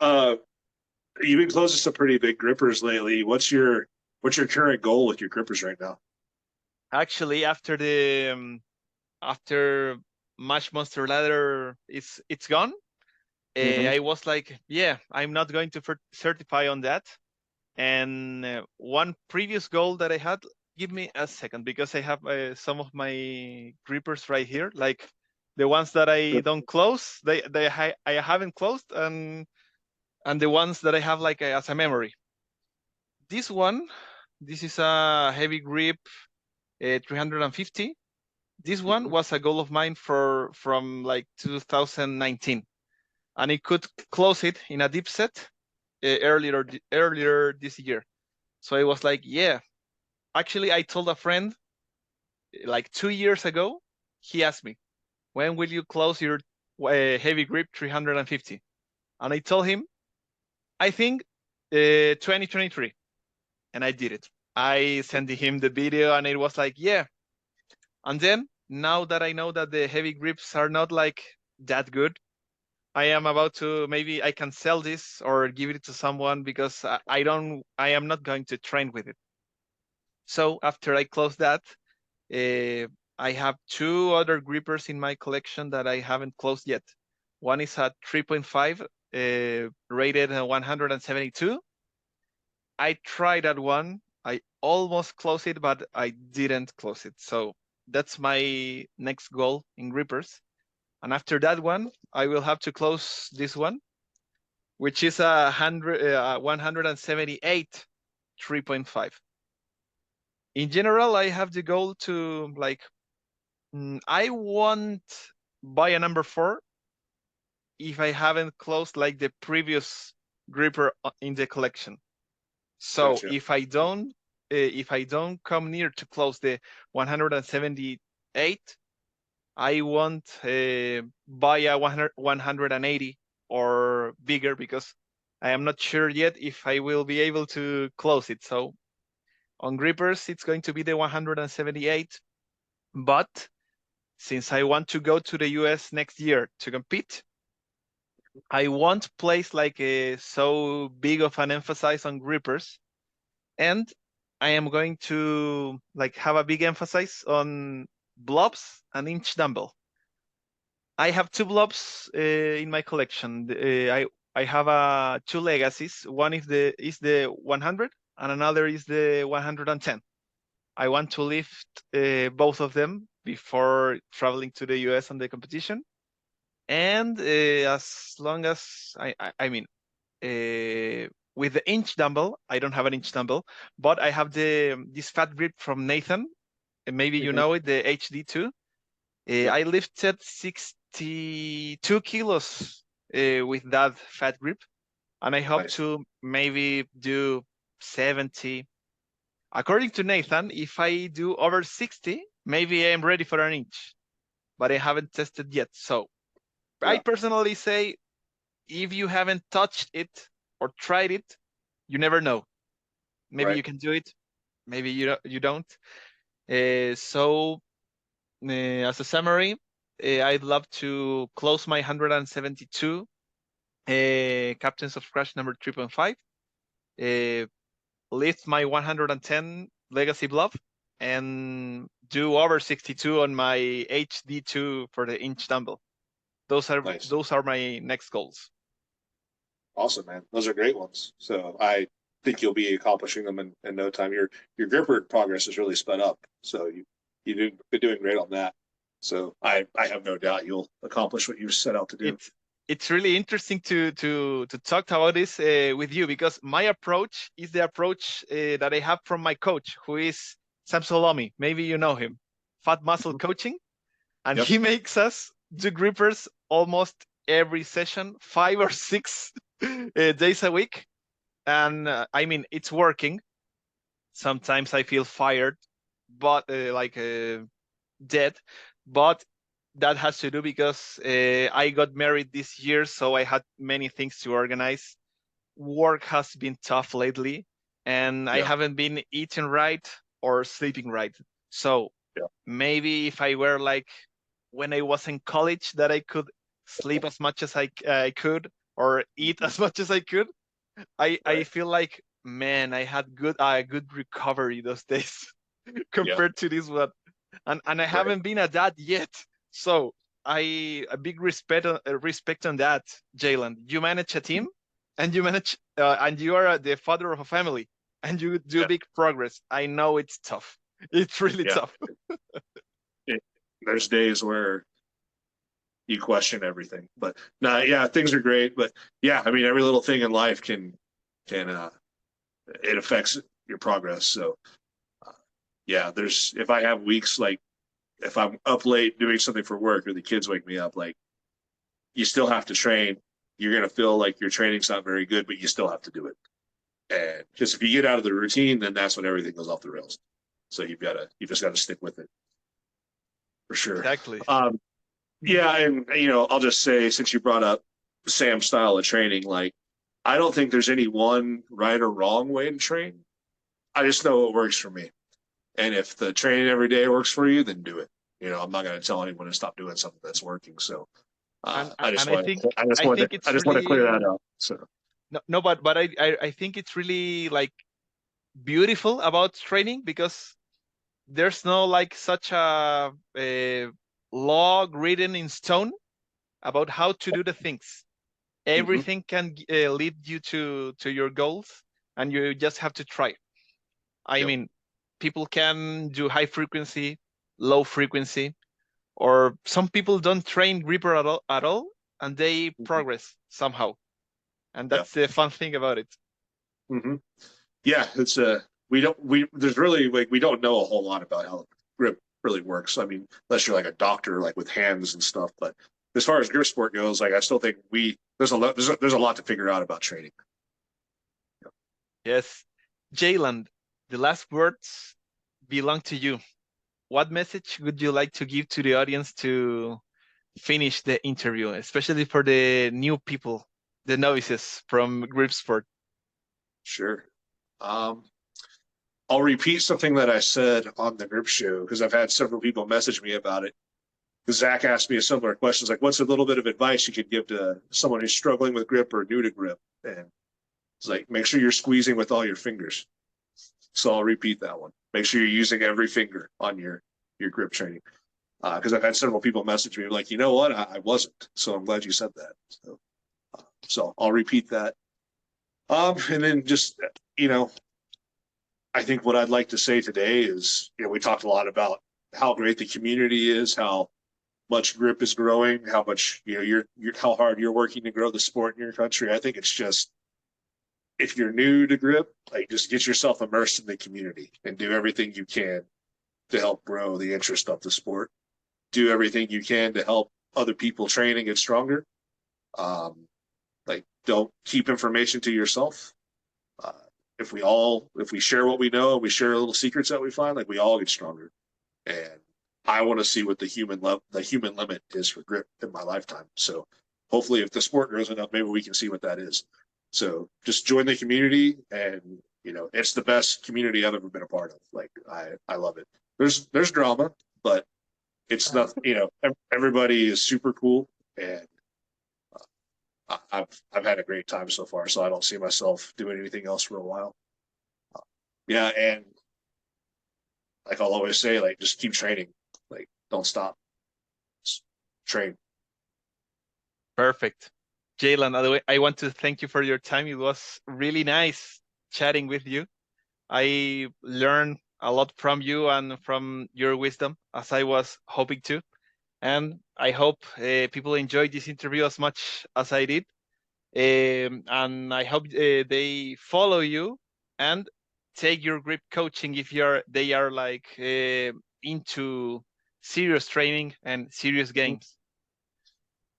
[SPEAKER 2] You've been closing some pretty big grippers lately. What's your current goal with your grippers right now?
[SPEAKER 1] Actually, after Match Monster Ladder it's gone,
[SPEAKER 2] Mm-hmm.
[SPEAKER 1] I was like, yeah, I'm not going to certify on that. And one previous goal that I had, give me a second because I have some of my grippers right here, like the ones that I don't close, I haven't closed, and the ones that I have like as a memory. This one, this is a heavy grip 350. This one was a goal of mine from like 2019, and I could close it in a deep set earlier this year. So I was like, yeah. Actually, I told a friend like 2 years ago. He asked me, when will you close your heavy grip 350? And I told him, I think 2023, and I did it. I sent him the video, and it was like, yeah. And then now that I know that the heavy grips are not like that good, I am about to, maybe I can sell this or give it to someone because I am not going to train with it. So after I close that, uh, I have two other grippers in my collection that I haven't closed yet. One is a 3.5 rated 172. I tried that one. I almost closed it, but I didn't close it. So that's my next goal in grippers. And after that one, I will have to close this one, which is 178 3.5. In general, I have the goal to like I won't buy a number 4 if I haven't closed like the previous gripper in the collection. So
[SPEAKER 2] Gotcha.
[SPEAKER 1] if I don't come near to close the 178, I won't buy a 180 or bigger because I am not sure yet if I will be able to close it. So on grippers, it's going to be the 178. But since I want to go to the US next year to compete, I won't place like a so big of an emphasis on grippers, and I am going to like have a big emphasis on blobs and inch dumbbell. I have two blobs in my collection. I have two legacies. One is the 100, and another is the 110. I want to lift both of them before traveling to the US and the competition. And as long as I mean, with the inch dumbbell, I don't have an inch dumbbell, but I have this fat grip from Nathan. And maybe you
[SPEAKER 2] Mm-hmm.
[SPEAKER 1] know it, the HD2.
[SPEAKER 2] Yep.
[SPEAKER 1] I lifted 62 kilos with that fat grip, and I hope
[SPEAKER 2] Nice.
[SPEAKER 1] to maybe do 70. According to Nathan, if I do over 60, maybe I'm ready for an inch, but I haven't tested yet. So I
[SPEAKER 2] Yeah.
[SPEAKER 1] personally say if you haven't touched it or tried it, you never know. Maybe
[SPEAKER 2] Right.
[SPEAKER 1] you can do it, maybe you don't. So as a summary, I'd love to close my 172 Captains of Crash number 3.5, uh, lift my 110 Legacy Bluff, and do over 62 on my HD2 for the inch dumbbell. Those are
[SPEAKER 2] Nice.
[SPEAKER 1] those are my next goals.
[SPEAKER 2] Awesome, man. Those are great ones. So I think you'll be accomplishing them in no time. Your gripper progress is really sped up. So you've been doing great on that. So I have no doubt you'll accomplish what you set out to do.
[SPEAKER 1] It's really interesting to talk about this with you, because my approach is the approach that I have from my coach, who is Sam Solomi. Maybe you know him, Fat Muscle Coaching, and
[SPEAKER 2] Yep.
[SPEAKER 1] he makes us do grippers almost every session, 5 or 6 days a week. And I mean, it's working. Sometimes I feel fired, but dead, but that has to do because I got married this year, so I had many things to organize. Work has been tough lately, and I
[SPEAKER 2] Yeah.
[SPEAKER 1] haven't been eating right or sleeping right. So
[SPEAKER 2] Yeah.
[SPEAKER 1] maybe if I were like when I was in college, that I could sleep as much as I could or eat as much as I could, I feel like, man, I had good recovery those days
[SPEAKER 2] Yeah.
[SPEAKER 1] compared to this one, and I haven't been at that yet. So a big respect on that, Jaland. You manage a team, and you manage and you are the father of a family, and you do
[SPEAKER 2] Yeah.
[SPEAKER 1] big progress. I know it's tough. It's really
[SPEAKER 2] Yeah.
[SPEAKER 1] tough.
[SPEAKER 2] There's days where you question everything, but no, yeah, things are great. But yeah, I mean, every little thing in life can it affects your progress. So yeah, if I have weeks like if I'm up late doing something for work or the kids wake me up, like you still have to train. You're gonna feel like your training's not very good, but you still have to do it. And because if you get out of the routine, then that's when everything goes off the rails. So you just gotta stick with it for sure.
[SPEAKER 1] Exactly.
[SPEAKER 2] Yeah, and I'll just say, since you brought up Sam's style of training, like I don't think there's any one right or wrong way to train. I just know what works for me. And if the training every day works for you, then do it. I'm not going to tell anyone to stop doing something that's working. So
[SPEAKER 1] and
[SPEAKER 2] I just
[SPEAKER 1] and I
[SPEAKER 2] want
[SPEAKER 1] think
[SPEAKER 2] I
[SPEAKER 1] it's
[SPEAKER 2] just want to clear that
[SPEAKER 1] really
[SPEAKER 2] up. So
[SPEAKER 1] no, but I think it's really like beautiful about training, because there's no like such a log written in stone about how to do the things.
[SPEAKER 2] mhm.
[SPEAKER 1] Everything can lead you to your goals, and you just have to try. I
[SPEAKER 2] Yep.
[SPEAKER 1] mean, people can do high frequency, low frequency, or some people don't train gripper at all, and they
[SPEAKER 2] Mhm.
[SPEAKER 1] progress somehow. And
[SPEAKER 2] Yeah.
[SPEAKER 1] that's the fun thing about it.
[SPEAKER 2] Hmm. Yeah. It's there's really like we don't know a whole lot about how grip really works. I mean, unless you're like a doctor, like with hands and stuff. But as far as grip sport goes, like I still think there's a lot to figure out about training.
[SPEAKER 1] Yes. Jaland, the last words belong to you. What message would you like to give to the audience to finish the interview, especially for the new people, the novices from Gripsport?
[SPEAKER 2] Sure. Um, I'll repeat something that I said on the grip show because I've had several people message me about it. Zach asked me a similar question, like, "What's a little bit of advice you could give to someone who's struggling with grip or new to grip?" And it's like, make sure you're squeezing with all your fingers. So I'll repeat that one. Make sure you're using every finger on your grip training. Because I've had several people message me like, you know what, I wasn't. So I'm glad you said that. So I'll repeat that. And then just I think what I'd like to say today is, we talked a lot about how great the community is, how much grip is growing, how much you're how hard you're working to grow the sport in your country. I think it's just, if you're new to grip, like just get yourself immersed in the community and do everything you can to help grow the interest of the sport. Do everything you can to help other people train and get stronger. Like don't keep information to yourself. Uh, if we share what we know and we share little secrets that we find, like we all get stronger. And I want to see what the human limit is for grip in my lifetime. So hopefully, if the sport grows enough, maybe we can see what that is. So just join the community, and it's the best community I've ever been a part of. Like I love it. There's drama, but it's not. Everybody is super cool, and I've had a great time so far. So I don't see myself doing anything else for a while. Yeah, and like I'll always say, like just keep training. Like don't stop. Just train.
[SPEAKER 1] Perfect. Jaland, by the way, I want to thank you for your time. It was really nice chatting with you. I learned a lot from you and from your wisdom, as I was hoping to. And I hope people enjoyed this interview as much as I did. And I hope they follow you and take your grip coaching if they are like into serious training and serious games.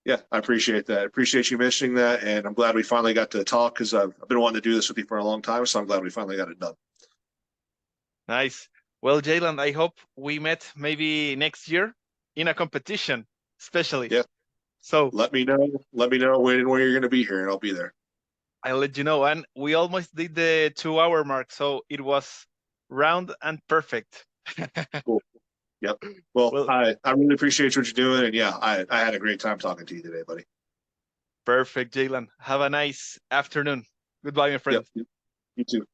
[SPEAKER 2] Yeah, I appreciate that. I appreciate you mentioning that, and I'm glad we finally got to talk because I've been wanting to do this with you for a long time. So I'm glad we finally got it done.
[SPEAKER 1] Nice. Well, Jaland, I hope we met maybe next year in a competition, especially.
[SPEAKER 2] Yeah.
[SPEAKER 1] So
[SPEAKER 2] let me know. Let me know when and where you're going to be here, and I'll be there.
[SPEAKER 1] I'll let you know. And we almost did the 2 hour mark, so it was round and perfect.
[SPEAKER 2] Cool. Yep. Well, I really appreciate what you're doing, and yeah, I had a great time talking to you today, buddy.
[SPEAKER 1] Perfect, Jaland. Have a nice afternoon. Goodbye, my friend.
[SPEAKER 2] Yep. You too.